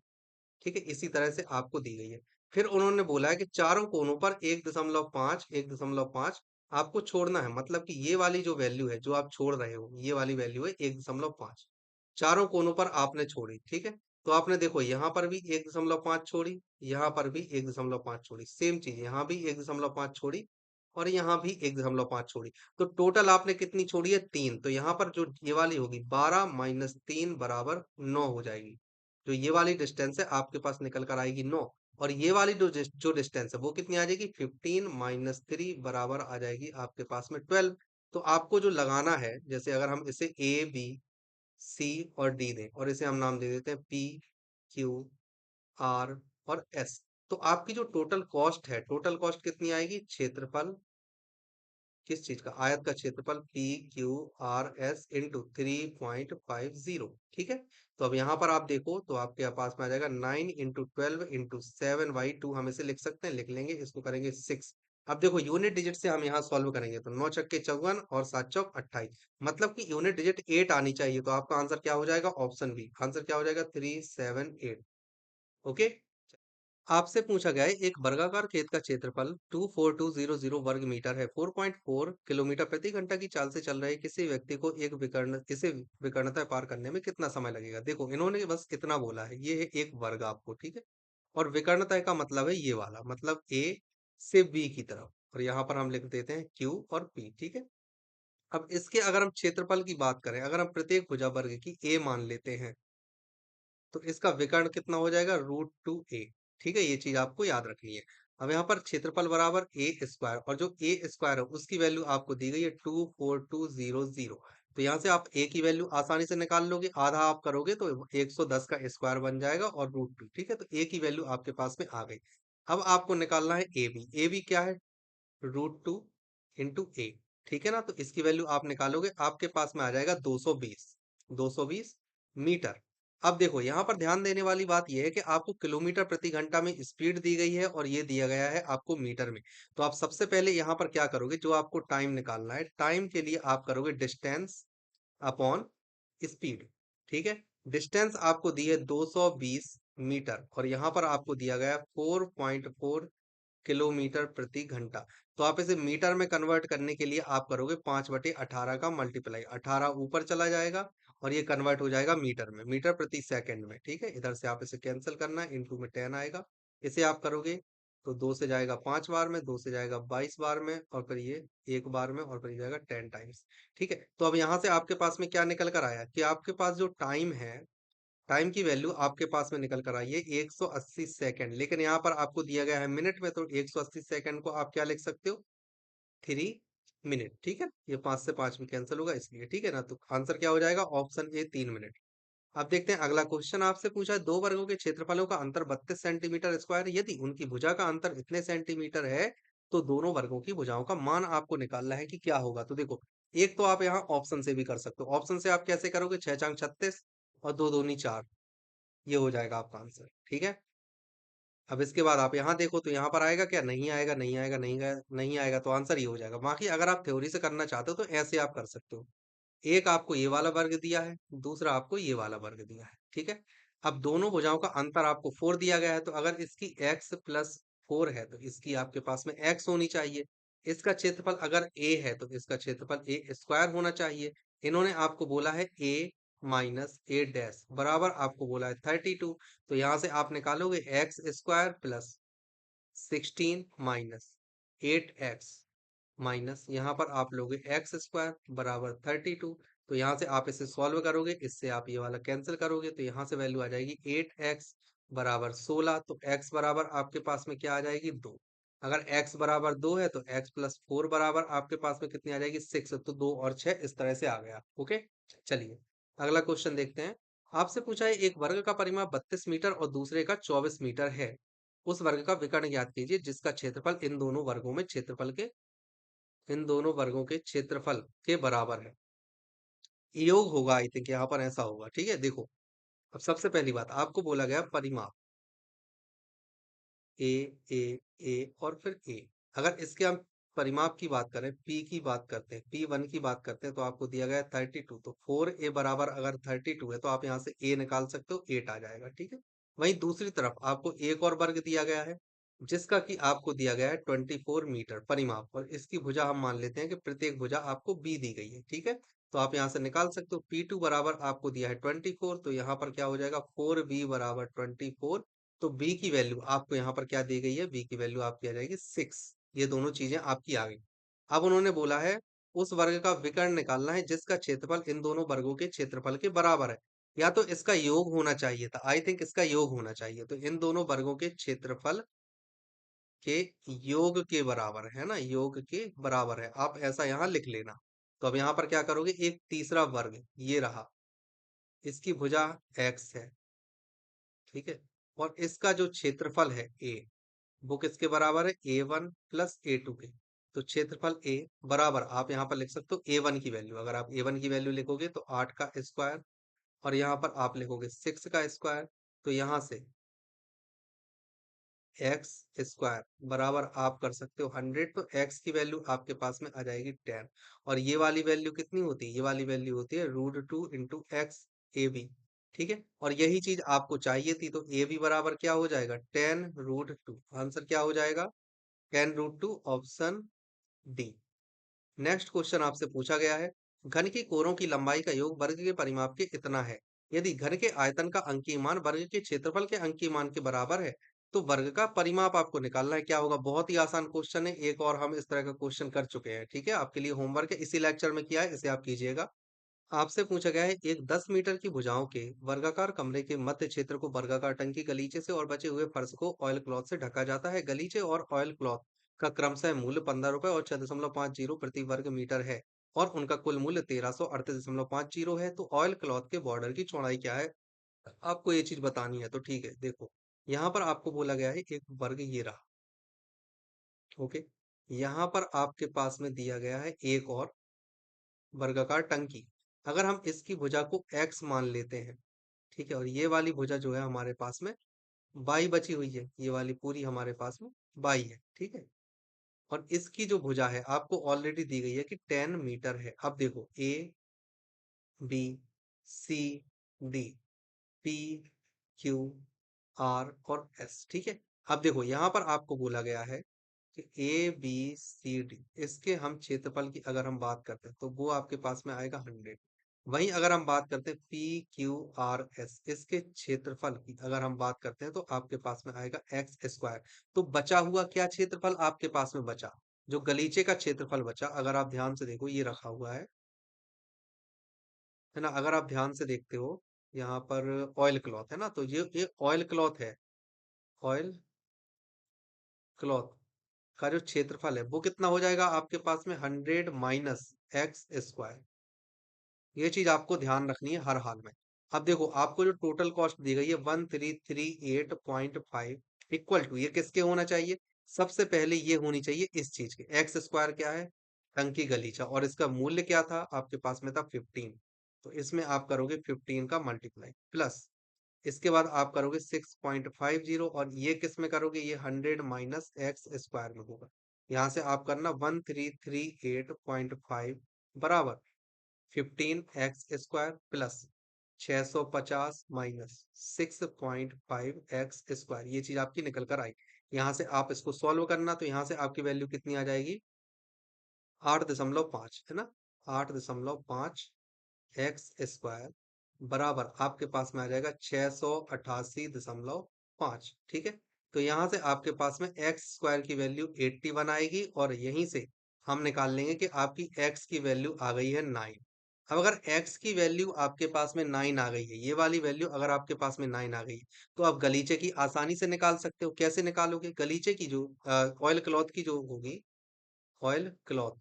[SPEAKER 1] ठीक है, इसी तरह से आपको दी गई है। फिर उन्होंने बोला है कि चारों कोनों पर 1.5 आपको छोड़ना है। मतलब कि ये वाली जो वैल्यू है जो आप छोड़ रहे हो, ये वाली वैल्यू है 1.5। चारों कोनों पर आपने छोड़ी। ठीक है, तो आपने देखो यहाँ पर भी 1.5 छोड़ी, यहाँ पर भी 1.5 छोड़ी, सेम चीज यहाँ भी 1.5 छोड़ी, और यहाँ भी 1.5 छोड़ी। तो टोटल आपने कितनी छोड़ी है, 3। तो यहाँ पर जो ये वाली होगी 12 - 3 बराबर 9 हो जाएगी। जो ये वाली डिस्टेंस है आपके पास निकल कर आएगी 9। और ये वाली जो डिस्टेंस है वो कितनी आ जाएगी, 15 - 3 बराबर आ जाएगी आपके पास में 12। तो आपको जो लगाना है, जैसे अगर हम इसे A B C और D दें और इसे हम नाम दे देते हैं P Q R और S। तो आपकी जो टोटल कॉस्ट है, टोटल कॉस्ट कितनी आएगी, क्षेत्रफल किस चीज का, आयत का क्षेत्रफल PQRS इंटू 3.50। ठीक है, तो अब यहाँ पर आप देखो तो आपके पास में आ जाएगा 9 × 12 × 7/2। हम इसे लिख सकते हैं, लिख लेंगे, इसको करेंगे 6। अब देखो यूनिट डिजिट से हम यहाँ सॉल्व करेंगे तो 9 छक्के 54 और 7 चौक 28। मतलब कि यूनिट डिजिट 8 आनी चाहिए। तो आपका आंसर क्या हो जाएगा, ऑप्शन बी। आंसर क्या हो जाएगा, 378। ओके, आपसे पूछा गया है एक वर्गाकार खेत का क्षेत्रफल 24200 वर्ग मीटर है। 4.4 किलोमीटर प्रति घंटा की चाल से चल रहे किसी व्यक्ति को एक विकर्ण इसे विकर्णता पार करने में कितना समय लगेगा। देखो, इन्होंने बस इतना बोला है, ये है एक वर्ग आपको। ठीक है, और विकर्णता का मतलब है ये वाला, मतलब ए से बी की तरफ, और यहाँ पर हम लिख देते हैं क्यू और पी। ठीक है, अब इसके अगर हम क्षेत्रफल की बात करें, अगर हम प्रत्येक भुजा वर्ग की ए मान लेते हैं तो इसका विकर्ण कितना हो जाएगा, √2a। ठीक है, ये चीज आपको याद रखनी है। अब यहाँ पर क्षेत्रफल बराबर ए स्क्वायर, और जो ए स्क्वायर है उसकी वैल्यू आपको दी गई है 24200। तो यहाँ से आप ए की वैल्यू आसानी से निकाल लोगे, आधा आप करोगे तो 110 का स्क्वायर बन जाएगा और √2। ठीक है, तो ए की वैल्यू आपके पास में आ गई। अब आपको निकालना है ए बी। ए बी क्या है, √2 × A। ठीक है ना, तो इसकी वैल्यू आप निकालोगे, आपके पास में आ जाएगा 220 मीटर। अब देखो, यहाँ पर ध्यान देने वाली बात यह है कि आपको किलोमीटर प्रति घंटा में स्पीड दी गई है और ये दिया गया है आपको मीटर में। तो आप सबसे पहले यहाँ पर क्या करोगे, जो आपको टाइम निकालना है, टाइम के लिए आप करोगे डिस्टेंस अपॉन स्पीड। ठीक है, डिस्टेंस आपको दी है 220 मीटर और यहाँ पर आपको दिया गया 4.4 किलोमीटर प्रति घंटा। तो आप इसे मीटर में कन्वर्ट करने के लिए आप करोगे 5/18 का मल्टीप्लाई। 18 ऊपर चला जाएगा और ये कन्वर्ट हो जाएगा मीटर में, मीटर प्रति सेकंड में। ठीक है, इधर से आप इसे कैंसिल करना है, इनटू में 10 आएगा। इसे आप करोगे तो 2 से जाएगा 5 बार में, 2 से जाएगा 22 बार में, और फिर ये एक बार में, और फिर ये जाएगा 10 टाइम्स। ठीक है, तो अब यहाँ से आपके पास में क्या निकल कर आया कि आपके पास जो टाइम है, टाइम की वैल्यू आपके पास में निकल कर आई है 180 सेकंड। लेकिन यहाँ पर आपको दिया गया है मिनट में, तो 180 सेकंड को आप क्या लिख सकते हो, 3 मिनट। ठीक है, ये 5 से 5 में कैंसिल होगा इसलिए। ठीक है ना, तो आंसर क्या हो जाएगा? Option A 3 minute. अब देखते हैं अगला क्वेश्चन आपसे पूछा है, दो वर्गों के क्षेत्रफलों का अंतर 32 सेंटीमीटर स्क्वायर, यदि उनकी भुजा का अंतर इतने सेंटीमीटर है तो दोनों वर्गों की भुजाओं का मान आपको निकालना है कि क्या होगा। तो देखो, एक तो आप यहाँ ऑप्शन से भी कर सकते हो। ऑप्शन से आप कैसे करोगे? 6 चांग 36 और 2 दूनी 4, ये हो जाएगा आपका आंसर। ठीक है, अब इसके बाद आप यहाँ देखो तो यहाँ पर आएगा क्या? नहीं आएगा, नहीं आएगा, नहीं आएगा, नहीं आएगा, तो आंसर ये हो जाएगा। बाकी अगर आप थ्योरी से करना चाहते हो तो ऐसे आप कर सकते हो। एक आपको ये वाला वर्ग दिया है, दूसरा आपको ये वाला वर्ग दिया है। ठीक है, अब दोनों भुजाओं का अंतर आपको 4 दिया गया है, तो अगर इसकी x प्लस 4 है तो इसकी आपके पास में x होनी चाहिए। इसका क्षेत्रफल अगर a है तो इसका क्षेत्रफल a स्क्वायर होना चाहिए। इन्होंने आपको बोला है a माइनस ए डैश बराबर आपको बोला है 32। तो यहाँ से आप निकालोगे x square plus 16 minus 8x minus यहाँ पर आप लोगे एक्स स्क्वायर बराबर 32। तो यहाँ से आप इसे सॉल्व करोगे, इससे आप ये वाला कैंसिल करोगे, तो यहाँ से वैल्यू आ जाएगी 8x बराबर 16। तो x बराबर आपके पास में क्या आ जाएगी? 2। अगर x बराबर 2 है तो x प्लस 4 बराबर आपके पास में कितनी आ जाएगी? 6। तो 2 और 6 इस तरह से आ गया। ओके, चलिए अगला क्वेश्चन देखते हैं। आपसे पूछा है, एक वर्ग का परिमाप 32 मीटर और दूसरे का 24 मीटर है। उस वर्ग का विकर्ण ज्ञात कीजिए जिसका क्षेत्रफल इन दोनों वर्गों के क्षेत्रफल के बराबर है। योग होगा, आई थिंक यहाँ पर ऐसा होगा। ठीक है, देखो, अब सबसे पहली बात आपको बोला गया परिमाप ए ए ए और फिर ए। अगर इसके हम परिमाप की बात करें, पी की बात करते हैं, P1 की बात करते हैं, तो आपको दिया गया है 32। तो 4a बराबर अगर 32 है तो आप यहाँ से a निकाल सकते हो, 8 आ जाएगा। ठीक है, वहीं दूसरी तरफ आपको एक और वर्ग दिया गया है जिसका कि आपको दिया गया है 24 मीटर परिमाप, और इसकी भुजा हम मान लेते हैं कि प्रत्येक भुजा आपको b दी गई है। ठीक है, तो आप यहाँ से निकाल सकते हो। P2 बराबर आपको दिया है 24, तो यहाँ पर क्या हो जाएगा? 4b बराबर 24। तो बी की वैल्यू आपको यहाँ पर क्या दी गई है? बी की वैल्यू आपकी आ जाएगी 6। ये दोनों चीजें आपकी आ गई। अब उन्होंने बोला है उस वर्ग का विकर्ण निकालना है जिसका क्षेत्रफल इन दोनों वर्गों के क्षेत्रफल के बराबर है। या तो इसका योग होना चाहिए था, आई थिंक इसका योग होना चाहिए। तो इन दोनों वर्गों के क्षेत्रफल के योग के बराबर है ना, योग के बराबर है, आप ऐसा यहाँ लिख लेना। तो अब यहाँ पर क्या करोगे? एक तीसरा वर्ग ये रहा, इसकी भुजा x है। ठीक है, और इसका जो क्षेत्रफल है a, वो किसके बराबर है? A1 प्लस A2 के। तो क्षेत्रफल A बराबर आप यहाँ पर लिख सकते हो A1 की वैल्यू। अगर आप A1 की वैल्यू लिखोगे तो 8 का स्क्वायर, और यहाँ पर आप लिखोगे 6 का स्क्वायर। तो यहाँ से एक्स स्क्वायर बराबर आप कर सकते हो 100। तो x की वैल्यू आपके पास में आ जाएगी 10। और ये वाली वैल्यू कितनी होती है? ये वाली वैल्यू होती है √2 इंटू एक्स ए बी। ठीक है, और यही चीज आपको चाहिए थी, तो ए बी बराबर क्या हो जाएगा? 10√2। आंसर क्या हो जाएगा? 10√2, ऑप्शन डी। नेक्स्ट क्वेश्चन आपसे पूछा गया है, घन की कोरों की लंबाई का योग वर्ग के परिमाप के इतना है। यदि घन के आयतन का अंकीय मान वर्ग के क्षेत्रफल के अंकीय मान के बराबर है तो वर्ग का परिमाप आपको निकालना है। क्या होगा? बहुत ही आसान क्वेश्चन है, एक और हम इस तरह का क्वेश्चन कर चुके हैं। ठीक है, आपके लिए होमवर्क है, इसी लेक्चर में किया है, इसे आप कीजिएगा। आपसे पूछा गया है, एक 10 मीटर की भुजाओं के वर्गाकार कमरे के मध्य क्षेत्र को वर्गाकार टंकी गलीचे से और बचे हुए फर्श को ऑयल क्लॉथ से ढका जाता है। गलीचे और ऑयल क्लॉथ का क्रमशः मूल्य 15 रुपए और 6.50 प्रति वर्ग मीटर है, और उनका कुल मूल्य 1338.50 है। तो ऑयल क्लॉथ के बॉर्डर की चौड़ाई क्या है? आपको ये चीज बतानी है। तो ठीक है, देखो, यहाँ पर आपको बोला गया है एक वर्ग ये रहा। ओके, यहाँ पर आपके पास में दिया गया है एक और वर्गाकार टंकी। अगर हम इसकी भुजा को x मान लेते हैं, ठीक है, और ये वाली भुजा जो है हमारे पास में बाई बची हुई है, ये वाली पूरी हमारे पास में बाई है। ठीक है, और इसकी जो भुजा है आपको ऑलरेडी दी गई है कि 10 मीटर है। अब देखो A B C D P Q R और एस। ठीक है, अब देखो यहाँ पर आपको बोला गया है कि ए बी सी डी, इसके हम क्षेत्रफल की अगर हम बात करते हैं तो वो आपके पास में आएगा 100। वहीं अगर हम बात करते हैं पी क्यू आर एस, इसके क्षेत्रफल की अगर हम बात करते हैं तो आपके पास में आएगा एक्स स्क्वायर। तो बचा हुआ क्या क्षेत्रफल आपके पास में बचा? जो गलीचे का क्षेत्रफल बचा, अगर आप ध्यान से देखो ये रखा हुआ है ना, अगर आप ध्यान से देखते हो यहाँ पर ऑयल क्लॉथ है ना, तो ये ऑयल क्लॉथ है, ऑयल क्लॉथ। का जो क्षेत्रफल है वो कितना हो जाएगा आपके पास में 100 माइनस एक्स स्क्वायर। ये चीज आपको ध्यान रखनी है हर हाल में। अब देखो आपको जो टोटल कॉस्ट दी गई है 1338.5 इक्वल टू ये किसके होना चाहिए? सबसे पहले ये होनी चाहिए इस चीज के। एक्स स्क्वायर क्या है? टंकी गलीचा, और इसका मूल्य क्या था आपके पास में? था 15। तो इसमें आप करोगे 15 का मल्टीप्लाई प्लस, इसके बाद आप करोगे 6.50, और ये किस में करोगे? ये 100 माइनस एक्स स्क्वायर में होगा। यहाँ से आप करना 1338.5 बराबर 15 x square plus 650 minus 6.5 x square. ये चीज आपकी निकल कर आई। यहाँ से आप इसको सॉल्व करना, तो यहाँ से आपकी वैल्यू कितनी आ जाएगी? 8.5 है ना। 8.5 एक्स स्क्वायर बराबर आपके पास में आ जाएगा 688.5। ठीक है। तो यहां से आपके पास में एक्स स्क्वायर की वैल्यू 81 आएगी, और यहीं से हम निकाल लेंगे कि आपकी एक्स की वैल्यू आ गई है 9। अब अगर एक्स की वैल्यू आपके पास में 9 आ गई है, ये वाली वैल्यू अगर आपके पास में 9 आ गई है, तो आप गलीचे की आसानी से निकाल सकते हो। कैसे निकालोगे? गलीचे की जो ऑयल क्लॉथ की जो होगी, ऑयल क्लॉथ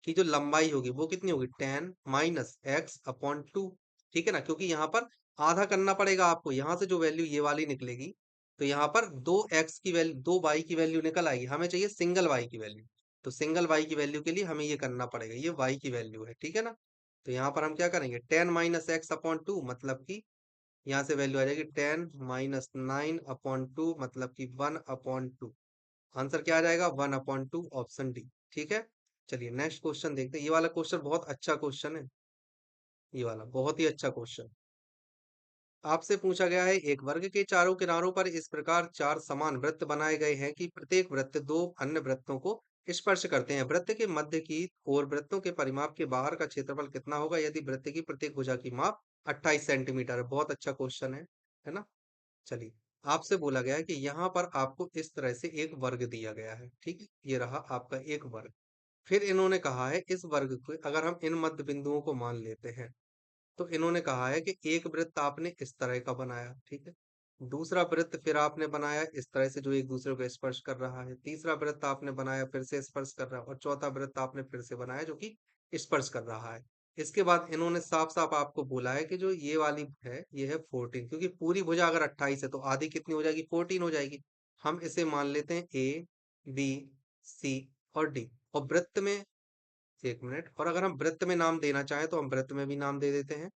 [SPEAKER 1] की जो लंबाई होगी वो कितनी होगी? 10 माइनस एक्स अपॉन 2। ठीक है ना, क्योंकि यहाँ पर आधा करना पड़ेगा आपको। यहाँ से जो वैल्यू ये वाली निकलेगी, तो यहाँ पर 2x की वैल्यू, 2y की वैल्यू निकल आएगी। हमें चाहिए सिंगल y की वैल्यू, तो सिंगल y की वैल्यू के लिए हमें ये करना पड़ेगा। ये y की वैल्यू है, ठीक है ना। तो यहाँ पर हम क्या करेंगे? 10 - x/2 मतलब कि यहाँ से वैल्यू आ जाएगी 10 - 9/2 मतलब कि 1/2। आंसर क्या आ जाएगा? 1/2, ऑप्शन डी। ठीक है। चलिए नेक्स्ट क्वेश्चन देखते हैं। ये वाला क्वेश्चन बहुत अच्छा क्वेश्चन है। ये वाला बहुत ही अच्छा क्वेश्चन आपसे पूछा गया है। एक वर्ग के चारों किनारों पर इस प्रकार चार समान वृत्त बनाए गए हैं कि प्रत्येक वृत्त दो अन्य वृत्तों को स्पर्श करते हैं। वृत्त के मध्य की और वृत्तों के परिमाप के बाहर का क्षेत्रफल कितना होगा यदि वृत्त की प्रत्येक भुजा की माप 28 सेंटीमीटर है? बहुत अच्छा क्वेश्चन है ना। चलिए, आपसे बोला गया है कि यहाँ पर आपको इस तरह से एक वर्ग दिया गया है। ठीक है, ये रहा आपका एक वर्ग। फिर इन्होंने कहा है इस वर्ग को अगर हम इन मध्य बिंदुओं को मान लेते हैं, तो इन्होंने कहा है कि एक वृत्त आपने इस तरह का बनाया, ठीक है। दूसरा वृत्त फिर आपने बनाया इस तरह से जो एक दूसरे को स्पर्श कर रहा है। तीसरा वृत्त आपने बनाया फिर से स्पर्श कर रहा है, और चौथा वृत्त आपने फिर से बनाया जो कि स्पर्श कर रहा है। इसके बाद इन्होंने साफ साफ आपको बोला है कि जो ये वाली है ये है 14, क्योंकि पूरी भुजा अगर 28 है तो आधी कितनी हो जाएगी? 14 हो जाएगी। हम इसे मान लेते हैं ए, बी, सी और डी। और वृत्त में, एक मिनट, और अगर हम वृत्त में नाम देना चाहें तो हम वृत्त में भी नाम दे देते हैं।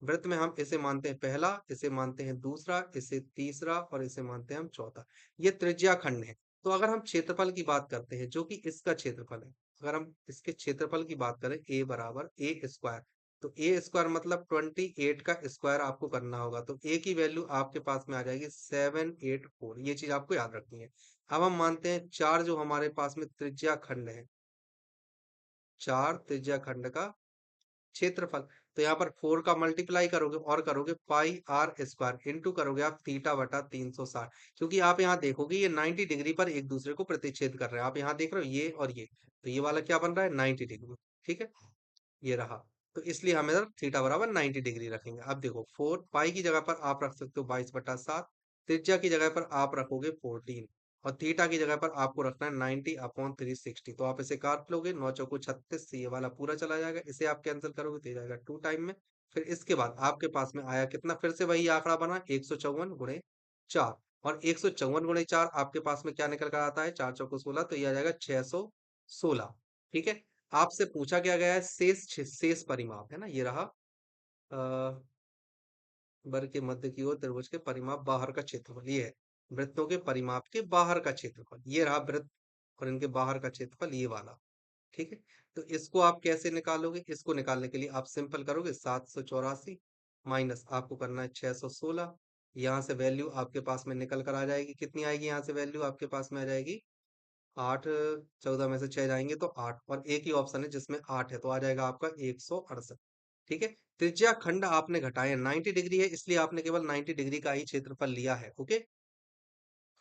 [SPEAKER 1] वृत्त में हम इसे मानते हैं पहला, इसे मानते हैं दूसरा, इसे तीसरा, और इसे मानते हैं हम चौथा। ये त्रिज्या खंड है। तो अगर हम क्षेत्रफल की बात करते हैं जो कि इसका क्षेत्रफल है, अगर हम इसके क्षेत्रफल की बात करें ए बराबर ए स्क्वायर, तो ए स्क्वायर मतलब 28 का स्क्वायर आपको करना होगा। तो ए की वैल्यू आपके पास में आ जाएगी 784। ये चीज आपको याद रखनी है। अब हम मानते हैं चार जो हमारे पास में त्रिज्या खंड है, चार त्रिज्या खंड का क्षेत्रफल। तो यहाँ पर 4 का मल्टीप्लाई करोगे और करोगे पाई आर स्क्वायर इंटू करोगे आप थीटा बटा 360, क्योंकि आप यहाँ देखोगे ये 90 डिग्री पर एक दूसरे को प्रतिच्छेद कर रहे हैं। आप यहाँ देख रहे हो ये और ये, तो ये वाला क्या बन रहा है? 90 डिग्री। ठीक है, ये रहा। तो इसलिए हम इधर थीटा बराबर 90 डिग्री रखेंगे। अब देखो 4 पाई की जगह पर आप रख सकते हो 22/7, त्रिज्या की जगह पर आप रखोगे 14, और थीटा की जगह पर आपको रखना है 90/360। तो आप इसे काट लोगे, 9 चौको 36 से ये वाला पूरा चला जाएगा। इसे आप कैंसिल करोगे तो ये जाएगा 2 टाइम में। फिर इसके बाद आपके पास में आया कितना? फिर से वही आंकड़ा बना 154 गुणे 4, और 154 गुणे 4 आपके पास में क्या निकल कर आता है? 4 चौको 16, तो ये आ जाएगा 616। ठीक है। आपसे पूछा क्या गया है? शेष परिमाप है ना, ये रहा। वर्ग के मध्य की ओर त्रिभुज के परिमाप बाहर का क्षेत्रफल, ये है वृत्तों के परिमाप के बाहर का क्षेत्रफल। ये रहा वृत्त और इनके बाहर का क्षेत्रफल, ये वाला। ठीक है। तो इसको आप कैसे निकालोगे? इसको निकालने के लिए आप सिंपल करोगे 784 माइनस आपको करना है 616। यहाँ से वैल्यू आपके पास में निकल कर आ जाएगी। कितनी आएगी? यहाँ से वैल्यू आपके पास में आ जाएगी 8। 14 में से 6 जाएंगे तो 8, और एक ही ऑप्शन है जिसमें 8 है, तो आ जाएगा आपका 168। ठीक है। त्रिज्या खंड आपने घटाया 90 डिग्री है, इसलिए आपने केवल 90 डिग्री का ही क्षेत्रफल लिया है। ओके।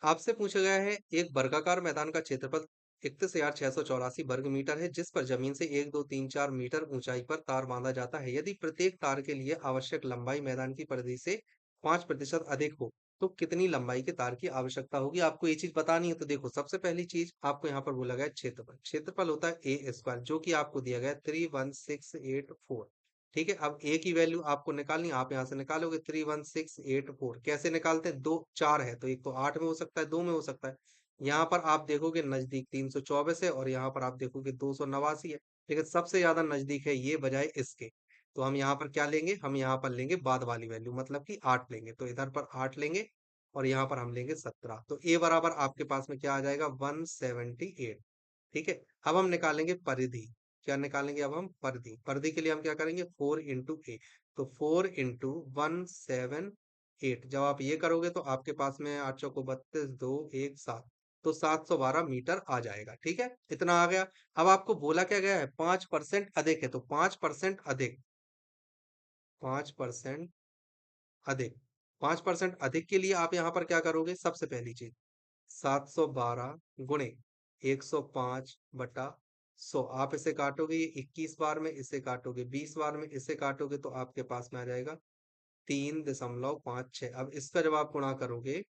[SPEAKER 1] आपसे पूछा गया है एक वर्गाकार मैदान का क्षेत्रफल 31,684 वर्ग मीटर है, जिस पर जमीन से 1 2 3 4 मीटर ऊंचाई पर तार बांधा जाता है। यदि प्रत्येक तार के लिए आवश्यक लंबाई मैदान की परिधि से 5% अधिक हो, तो कितनी लंबाई के तार की आवश्यकता होगी? आपको ये चीज बतानी है। तो देखो, सबसे पहली चीज आपको यहाँ पर बोला गया है क्षेत्रफल। क्षेत्रफल होता है ए स्क्वायर, जो कि आपको दिया गया है 31684। ठीक है, अब ए की वैल्यू आपको निकालनी है। आप यहाँ से निकालोगे 31684। कैसे निकालते हैं? दो चार है तो एक तो 8 में हो सकता है, 2 में हो सकता है। यहाँ पर आप देखोगे नजदीक 324 है, और यहाँ पर आप देखोगे 289 है। लेकिन सबसे ज्यादा नजदीक है ये बजाय इसके। तो हम यहाँ पर क्या लेंगे? हम यहाँ पर लेंगे बाद वाली वैल्यू, मतलब कि 8 लेंगे। तो इधर पर 8 लेंगे और यहाँ पर हम लेंगे 17। तो ए बराबर आपके पास में क्या आ जाएगा? 178। ठीक है, अब हम निकालेंगे परिधि। क्या निकालेंगे? अब हम परिधि। परिधि के लिए हम क्या करेंगे? 4 इंटू ए। तो 4 इंटू 178। जब आप ये करोगे तो आपके पास में 8 चौको 32, 2 1 7, तो 712 मीटर आ जाएगा। ठीक है, इतना आ गया। अब आपको बोला क्या गया है? 5% अधिक है, तो 5% अधिक, 5% अधिक, 5% अधिक के लिए आप यहाँ पर क्या करोगे? सबसे पहली चीज, 712 गुणे 105/100। आप इसे काटोगे, ये 21 बार में, इसे काटोगे 20 बार में, इसे काटोगे तो आपके पास में आ जाएगा 3.56। अब इसका जब आप गुणा करोगे,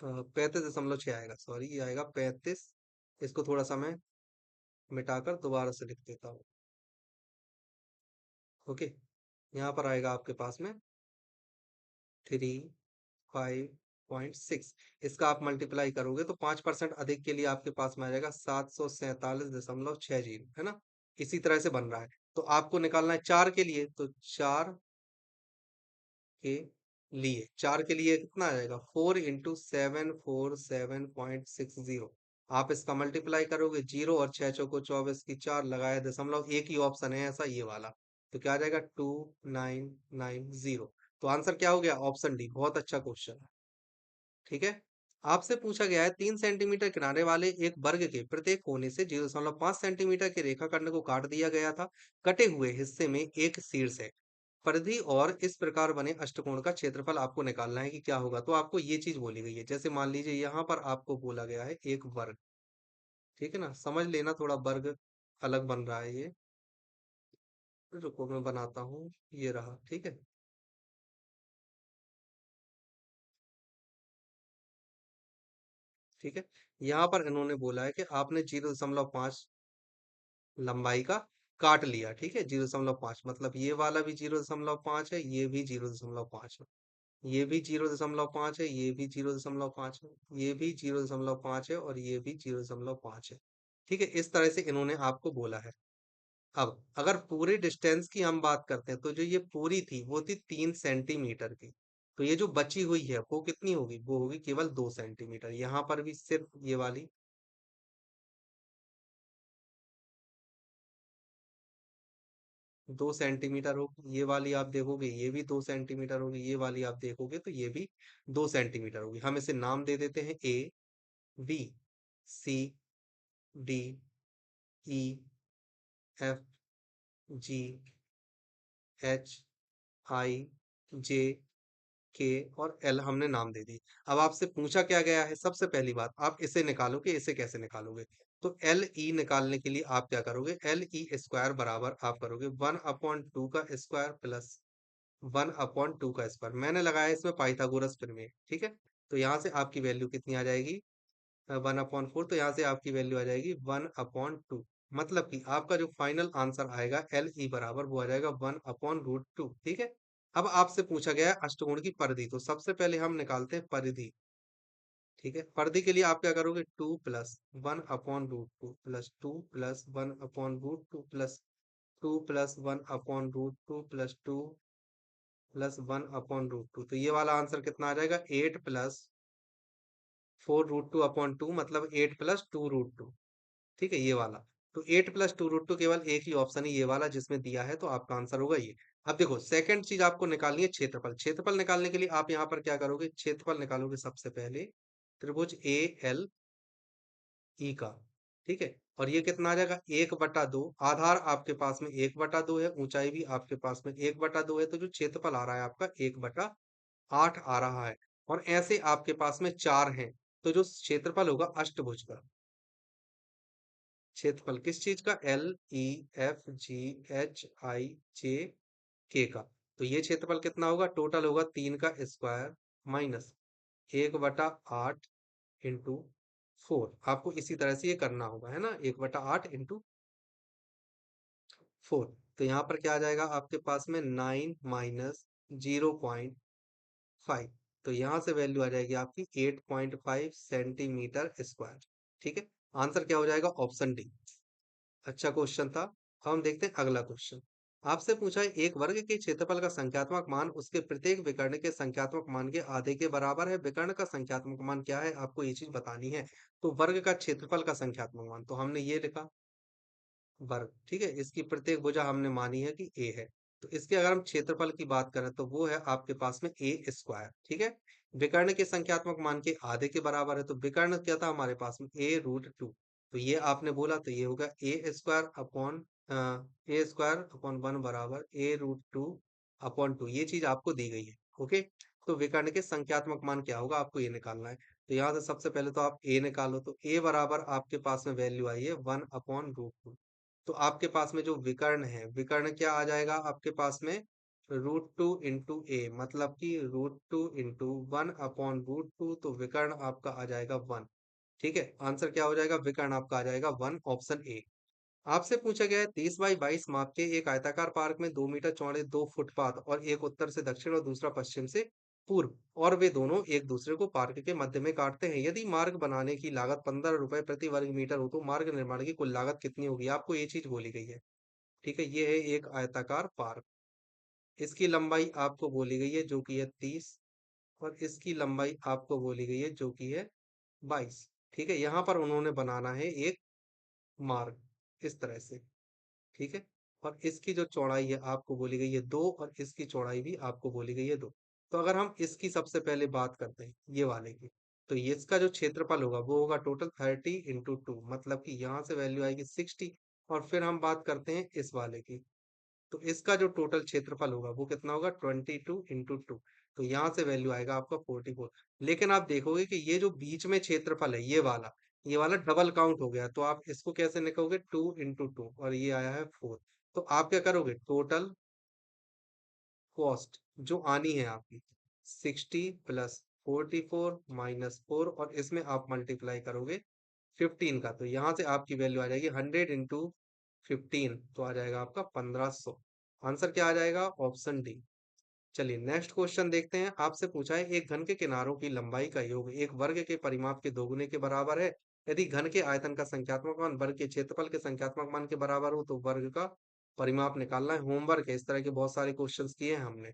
[SPEAKER 1] 35.6 आएगा, सॉरी ये आएगा 35। इसको थोड़ा सा मैं मिटाकर दोबारा से लिख देता हूँ। ओके, यहाँ पर आएगा आपके पास में 3.56। इसका आप मल्टीप्लाई करोगे तो 5% अधिक के लिए आपके पास में आ जाएगा 747.60, है ना? इसी तरह से बन रहा है। तो आपको निकालना है 4 के लिए, तो 4 के लिए, 4 के लिए कितना आ जाएगा? 4 इंटू 747.60। आप इसका मल्टीप्लाई करोगे, जीरो और 6 चौको 24 की 4 लगाए दशमलव, एक ही ऑप्शन है ऐसा, ये वाला। तो क्या आ जाएगा? 2990। तो आंसर क्या हो गया? Option D. बहुत अच्छा क्वेश्चन है। ठीक है, आपसे पूछा गया है 3 सेंटीमीटर किनारे वाले एक वर्ग के प्रत्येक कोने से 0.5 सेंटीमीटर के रेखाखंड को काट दिया गया था। कटे हुए हिस्से में एक शीर्ष है। परिधि और इस प्रकार बने अष्टकोण का क्षेत्रफल आपको निकालना है कि क्या होगा। तो आपको ये चीज बोली गई है, जैसे मान लीजिए यहाँ पर आपको बोला गया है एक वर्ग। ठीक है ना, समझ लेना, थोड़ा वर्ग अलग बन रहा है ये। रुको मैं बनाता हूँ, ये रहा। ठीक है, ठीक है, यहाँ पर इन्होंने बोला है कि आपने 0.5 लंबाई का काट लिया। ठीक है, 0.5, मतलब ये वाला भी 0.5 है, ये भी 0.5 है, ये भी 0.5 है, ये भी 0.5 है, ये भी 0.5 है, और ये भी 0.5 है। ठीक है, इस तरह से इन्होंने आपको बोला है। अब अगर पूरी डिस्टेंस की हम बात करते हैं, तो जो ये पूरी थी वो थी 3 सेंटीमीटर की। तो ये जो बची हुई है वो कितनी होगी? वो होगी केवल 2 सेंटीमीटर। यहाँ पर भी सिर्फ ये वाली 2 सेंटीमीटर होगी, ये वाली आप देखोगे ये भी 2 सेंटीमीटर होगी, ये वाली आप देखोगे तो ये भी 2 सेंटीमीटर होगी। हम इसे नाम दे देते हैं ए, B, C, D, E, F, G, H, I, J, के और एल हमने नाम दे दी। अब आपसे पूछा क्या गया है? सबसे पहली बात, आप इसे निकालोगे। इसे कैसे निकालोगे? तो एल ई निकालने के लिए आप क्या करोगे? एल ई स्क्वायर बराबर आप करोगे 1/2 का स्क्वायर प्लस 1/2 का स्क्वायर। मैंने लगाया इसमें पाइथागोरस प्रमेय। ठीक है, तो यहाँ से आपकी वैल्यू कितनी आ जाएगी? 1/4। तो यहाँ से आपकी वैल्यू आ जाएगी 1/2। मतलब कि आपका जो फाइनल आंसर आएगा एल ई बराबर, वो आ जाएगा 1/√2। ठीक है, अब आपसे पूछा गया है अष्टकोण की परिधि। तो सबसे पहले हम निकालते हैं परिधि। ठीक है, परिधि के लिए आप क्या करोगे? 2 + 1/√2 प्लस 2 + 1/√2 प्लस 2 + 1/√2 प्लस 2 + 1/√2। तो ये वाला आंसर कितना आ जाएगा? 8 + 4√2/2, मतलब 8 + 2√2। ठीक है, ये वाला। तो 8 + 2√2 केवल एक ही ऑप्शन है ये वाला जिसमें दिया है, तो आपका आंसर होगा ये। अब देखो, सेकंड चीज आपको निकालनी है क्षेत्रफल। क्षेत्रफल निकालने के लिए आप यहाँ पर क्या करोगे? क्षेत्रफल निकालोगे सबसे पहले त्रिभुज ए एल ई का। ठीक है, और ये कितना आ जाएगा? 1/2। आधार आपके पास में 1/2 है, ऊंचाई भी आपके पास में 1/2 है, तो जो क्षेत्रफल आ रहा है आपका 1/8 आ रहा है। और ऐसे आपके पास में 4 हैं, तो जो क्षेत्रफल होगा अष्टभुज का, क्षेत्रफल किस चीज का? L E F G H I J K का। तो ये क्षेत्रफल कितना होगा? टोटल होगा 3 का स्क्वायर माइनस 1/8 इंटू 4। आपको इसी तरह से ये करना होगा, है ना, 1/8 इंटू 4। तो यहाँ पर क्या आ जाएगा आपके पास में 9 माइनस 0.5। तो यहाँ से वैल्यू आ जाएगी आपकी 8.5 सेंटीमीटर स्क्वायर। ठीक है, आंसर क्या हो जाएगा, ऑप्शन डी। अच्छा क्वेश्चन था। अब हम देखते हैं अगला क्वेश्चन। आपसे पूछा है एक वर्ग के क्षेत्रफल का संख्यात्मक मान उसके प्रत्येक विकर्ण के संख्यात्मक मान के आधे के बराबर है। विकर्ण का संख्यात्मक मान क्या है, आपको ये चीज बतानी है। तो वर्ग का क्षेत्रफल का संख्यात्मक मान तो हमने ये लिखा वर्ग, ठीक है। इसकी प्रत्येक भुजा हमने मानी है कि ए है। तो इसके अगर हम क्षेत्रफल की बात करें तो वो है आपके पास में ए स्क्वायर। ठीक है, विकर्ण के संख्यात्मक मान के आधे के बराबर है। तो विकर्ण क्या था हमारे पास में, a√2। तो ये आपने बोला तो ये होगा a² अपॉन 1 बराबर a√2/2। ये चीज आपको दी गई है। ओके, तो विकर्ण के संख्यात्मक मान क्या होगा आपको ये निकालना है। तो यहाँ से सबसे पहले तो आप a निकालो। तो a बराबर आपके पास में वैल्यू आई है 1/√2। तो आपके पास में जो विकर्ण है, विकर्ण क्या आ जाएगा आपके पास में, √2 इंटू ए, मतलब कि √2 इंटू 1/√2। तो विकर्ण आपका आ जाएगा 1। ठीक है, आंसर क्या हो जाएगा, विकर्ण आपका आ जाएगा 1, ऑप्शन ए। आपसे पूछा गया है 30 बाई 22 माप के एक आयताकार पार्क में 2 मीटर चौड़े दो फुटपाथ और एक उत्तर से दक्षिण और दूसरा पश्चिम से पूर्व, और वे दोनों एक दूसरे को पार्क के मध्य में काटते हैं। यदि मार्ग बनाने की लागत 15 रुपए प्रति वर्ग मीटर हो तो मार्ग निर्माण की कुल लागत कितनी होगी, आपको ये चीज बोली गई है। ठीक है, ये है एक आयताकार पार्क। इसकी लंबाई आपको बोली गई है जो कि है 30, और इसकी लंबाई आपको बोली गई है जो कि है 22। ठीक है, यहाँ पर उन्होंने बनाना है एक मार्ग इस तरह से। ठीक है, और इसकी जो चौड़ाई है आपको बोली गई है 2, और इसकी चौड़ाई भी आपको बोली गई है 2। तो अगर हम इसकी सबसे पहले बात करते हैं ये वाले की, तो ये इसका जो क्षेत्रफल होगा वो होगा टोटल 30 इंटू 2, मतलब कि यहाँ से वैल्यू आएगी 60। और फिर हम बात करते हैं इस वाले की, तो इसका जो टोटल क्षेत्रफल होगा वो कितना होगा, 22 इंटू 2। तो यहाँ से वैल्यू आएगा आपका 44। लेकिन आप देखोगे कि ये जो बीच में क्षेत्रफल है ये वाला डबल काउंट हो गया। तो आप इसको कैसे लिखोगे, 2 इंटू 2, और ये आया है 4। तो आप क्या करोगे, टोटल कॉस्ट जो आनी है आपकी 60 प्लस 44 माइनस 4, और इसमें आप मल्टीप्लाई करोगे 15 का। तो यहाँ से आपकी वैल्यू आ जाएगी 100 इंटू 15, तो आ जाएगा आपका 1500। आंसर क्या आ जाएगा, ऑप्शन डी। चलिए नेक्स्ट क्वेश्चन देखते हैं। आपसे पूछा है एक घन के किनारों की लंबाई का योग एक वर्ग के परिमाप के दोगुने के बराबर है। यदि घन के आयतन का संख्यात्मक मान वर्ग के क्षेत्रफल के संख्यात्मक मान के बराबर हो तो वर्ग का परिमाप निकालना है। होमवर्क है, इस तरह के बहुत सारे क्वेश्चंस किए हैं हमने।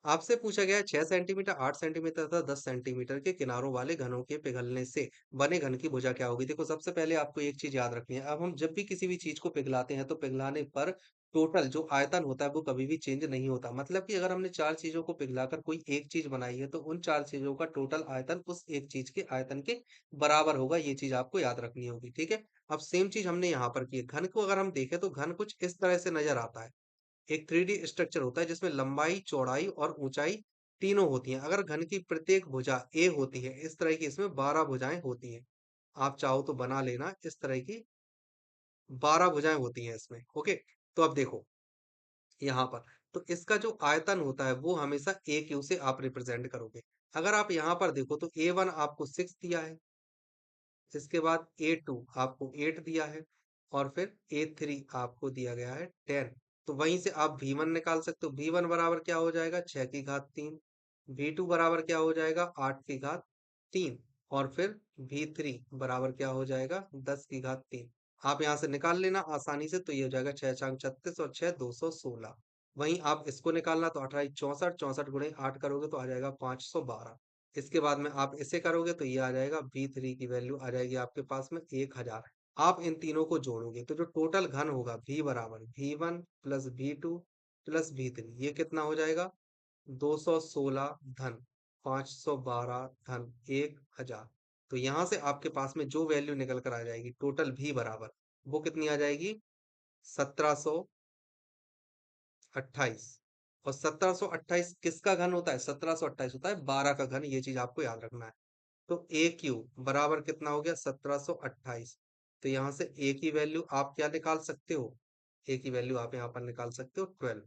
[SPEAKER 1] आपसे पूछा गया है 6 सेंटीमीटर, 8 सेंटीमीटर तथा 10 सेंटीमीटर के किनारों वाले घनों के पिघलने से बने घन की भुजा क्या होगी। देखो सबसे पहले आपको एक चीज याद रखनी है, अब हम जब भी किसी भी चीज को पिघलाते हैं तो पिघलाने पर टोटल जो आयतन होता है वो कभी भी चेंज नहीं होता। मतलब कि अगर हमने चार चीजों को पिघलाकर कोई एक चीज बनाई है तो उन चार चीजों का टोटल आयतन उस एक चीज के आयतन के बराबर होगा। ये चीज आपको याद रखनी होगी। ठीक है, अब सेम चीज हमने यहाँ पर की है। घन को अगर हम देखें तो घन कुछ इस तरह से नजर आता है। एक 3D स्ट्रक्चर होता है जिसमें लंबाई, चौड़ाई और ऊंचाई तीनों होती हैं। अगर घन की प्रत्येक भुजा ए होती है, इस तरह की इसमें 12 भुजाएं होती हैं। आप चाहो तो बना लेना, इस तरह की 12 भुजाएं होती हैं इसमें। ओके, तो अब देखो यहाँ पर, तो इसका जो आयतन होता है वो हमेशा ए क्यू से आप रिप्रेजेंट करोगे। अगर आप यहाँ पर देखो तो A1 आपको 6 दिया है, इसके बाद A2 आपको 8 दिया है, और फिर A3 आपको दिया गया है 10। तो वहीं से आप V1 निकाल सकते हो। V1 बराबर क्या हो जाएगा, 6 की घात 3। V2 बराबर क्या हो जाएगा, 8 की घात 3। और फिर V3 बराबर क्या हो जाएगा, 10 की घात 3। आप यहाँ से निकाल लेना आसानी से। तो ये हो जाएगा 6×4 = 36 और 6 216। वहीं आप इसको निकालना तो 28 64, 64 गुणे 8 करोगे तो आ जाएगा 512। इसके बाद में आप इसे करोगे तो ये आ जाएगा V3 की वैल्यू आ जाएगी आपके पास में 1000। आप इन तीनों को जोड़ोगे तो जो टोटल घन होगा V बराबर V1 plus V2 plus V3, ये कितना हो जाएगा, 216 धन 512 धन 1000। तो यहाँ से आपके पास में जो वैल्यू निकल कर आ जाएगी टोटल V बराबर, वो कितनी आ जाएगी, 1728। और 1728 किसका घन होता है, 1728 होता है 12 का घन। ये चीज आपको याद रखना है। तो ए क्यू बराबर कितना हो गया, 1728। तो यहाँ से ए की वैल्यू आप क्या निकाल सकते हो, ए की वैल्यू आप यहाँ पर निकाल सकते हो 12।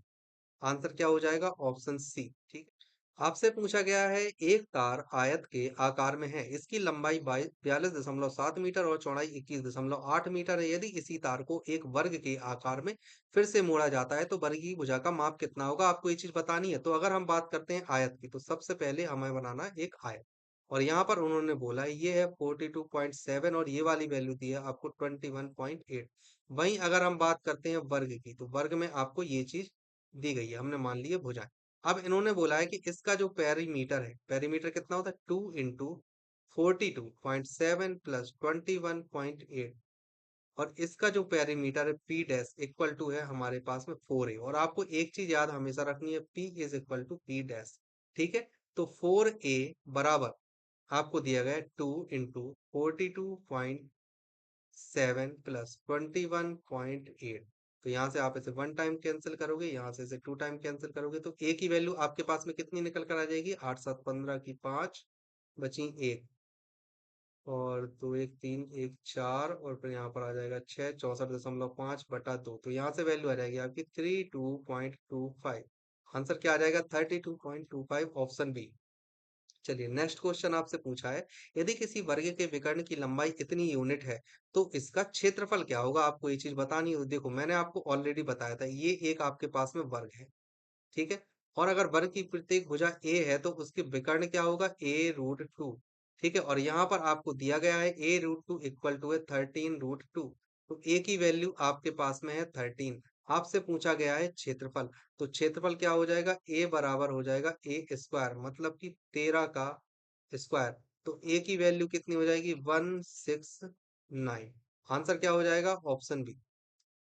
[SPEAKER 1] आंसर क्या हो जाएगा, ऑप्शन सी। ठीक है, आपसे पूछा गया है एक तार आयत के आकार में है। इसकी लंबाई 42.7 मीटर और चौड़ाई 21.8 मीटर है। यदि इसी तार को एक वर्ग के आकार में फिर से मोड़ा जाता है तो वर्ग की भुजा का माप कितना होगा? आपको ये चीज़ बतानी है। तो अगर हम बात करते हैं आयत की तो सबसे पहले हमें बनाना है एक आयत। और यहाँ पर उन्होंने बोला है ये है 42.7 और ये वाली वैल्यू दी है आपको 21.8। वहीं अगर हम बात करते हैं वर्ग की तो वर्ग में आपको ये चीज़ दी गई है। हमने मान ली है भुजाएँ। अब इन्होंने बोला है कि इसका जो पेरीमीटर है, पेरीमीटर कितना होता है 2 इंटू 42.7 प्लस 21.8 और इसका जो पेरीमीटर है पी डैश इक्वल टू है हमारे पास में 4a और आपको एक चीज याद हमेशा रखनी है p is equal to P dash. ठीक है, तो 4a बराबर आपको दिया गया है 2 इंटू 42.7 प्लस 21.8। तो यहाँ से आप इसे वन टाइम कैंसिल करोगे, यहाँ से इसे टू टाइम कैंसिल करोगे तो एक ही वैल्यू आपके पास में कितनी निकल कर आ जाएगी? 8 7 15 की 5 बची एक और दो एक तीन एक चार और फिर यहाँ पर आ जाएगा 6 64.5 बटा 2। तो यहाँ से वैल्यू आ जाएगी आपकी 32.25। आंसर क्या आ जाएगा? 32.25 ऑप्शन बी। चलिए नेक्स्ट क्वेश्चन आपसे पूछा है यदि किसी वर्ग के विकर्ण की लंबाई इतनी यूनिट है तो इसका क्षेत्रफल क्या होगा? आपको ये चीज बतानी है। देखो मैंने आपको ऑलरेडी बताया था ये एक आपके पास में वर्ग है। ठीक है, और अगर वर्ग की प्रत्येक भुजा ए है तो उसके विकर्ण क्या होगा? ए रूट टू। ठीक है, और यहाँ पर आपको दिया गया है ए रूट टू इक्वल टू है 13 रूट 2। तो ए की वैल्यू आपके पास में है 13। आपसे पूछा गया है क्षेत्रफल। तो क्षेत्रफल क्या हो जाएगा? ए बराबर हो जाएगा ए स्क्वायर मतलब कि 13 का स्क्वायर। तो ए की वैल्यू कितनी हो जाएगी? 169। आंसर क्या हो जाएगा? Option B.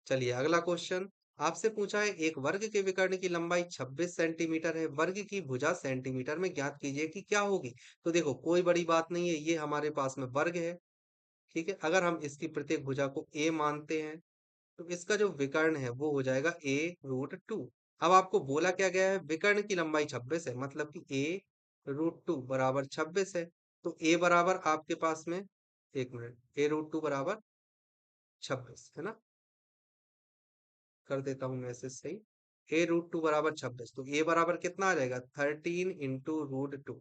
[SPEAKER 1] चलिए अगला क्वेश्चन आपसे पूछा है एक वर्ग के विकर्ण की लंबाई 26 सेंटीमीटर है। वर्ग की भुजा सेंटीमीटर में ज्ञात कीजिए कि क्या होगी? तो देखो कोई बड़ी बात नहीं है, ये हमारे पास में वर्ग है। ठीक है, अगर हम इसकी प्रत्येक भुजा को a मानते हैं तो इसका जो विकर्ण है वो हो जाएगा a रूट टू। अब आपको बोला क्या गया है? विकर्ण की लंबाई 26 है मतलब कि a रूट टू बराबर 26 है। तो a बराबर आपके पास में, एक मिनट, a रूट टू बराबर 26 है ना? कर देता हूँ मैसेज सही। ए रूट टू बराबर 26 तो ए बराबर कितना आ जाएगा? 13 इंटू रूट 2,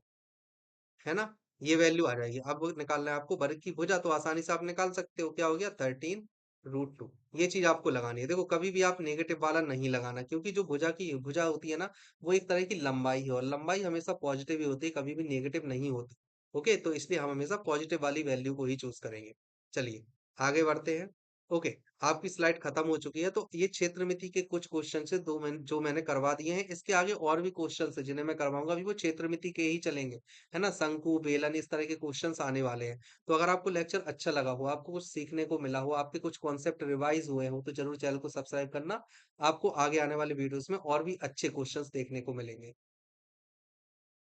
[SPEAKER 1] है ना? ये वैल्यू आ जाएगी। अब निकालना है आपको वर्ग की भुजा तो आसानी से आप निकाल सकते हो। क्या हो गया? 13 रूट 2। ये चीज आपको लगानी है। देखो कभी भी आप नेगेटिव वाला नहीं लगाना क्योंकि जो भुजा होती है ना वो एक तरह की लंबाई है और लंबाई हमेशा पॉजिटिव ही होती है, कभी भी नेगेटिव नहीं होती। ओके, तो इसलिए हम हमेशा पॉजिटिव वाली वैल्यू को ही चूज करेंगे। चलिए आगे बढ़ते हैं। ओके, आपकी स्लाइड खत्म हो चुकी है तो ये क्षेत्रमिति के कुछ क्वेश्चन से जो मैंने करवा दिए हैं। इसके आगे और भी क्वेश्चन है जिन्हें मैं करवाऊंगा, अभी वो क्षेत्रमिति के ही चलेंगे, है ना? शंकु बेलन इस तरह के क्वेश्चंस आने वाले हैं। तो अगर आपको लेक्चर अच्छा लगा हो, आपको कुछ सीखने को मिला हो, आपके कुछ कॉन्सेप्ट रिवाइज हुए हो तो जरूर चैनल को सब्सक्राइब करना। आपको आगे आने वाले वीडियोस में और भी अच्छे क्वेश्चंस देखने को मिलेंगे।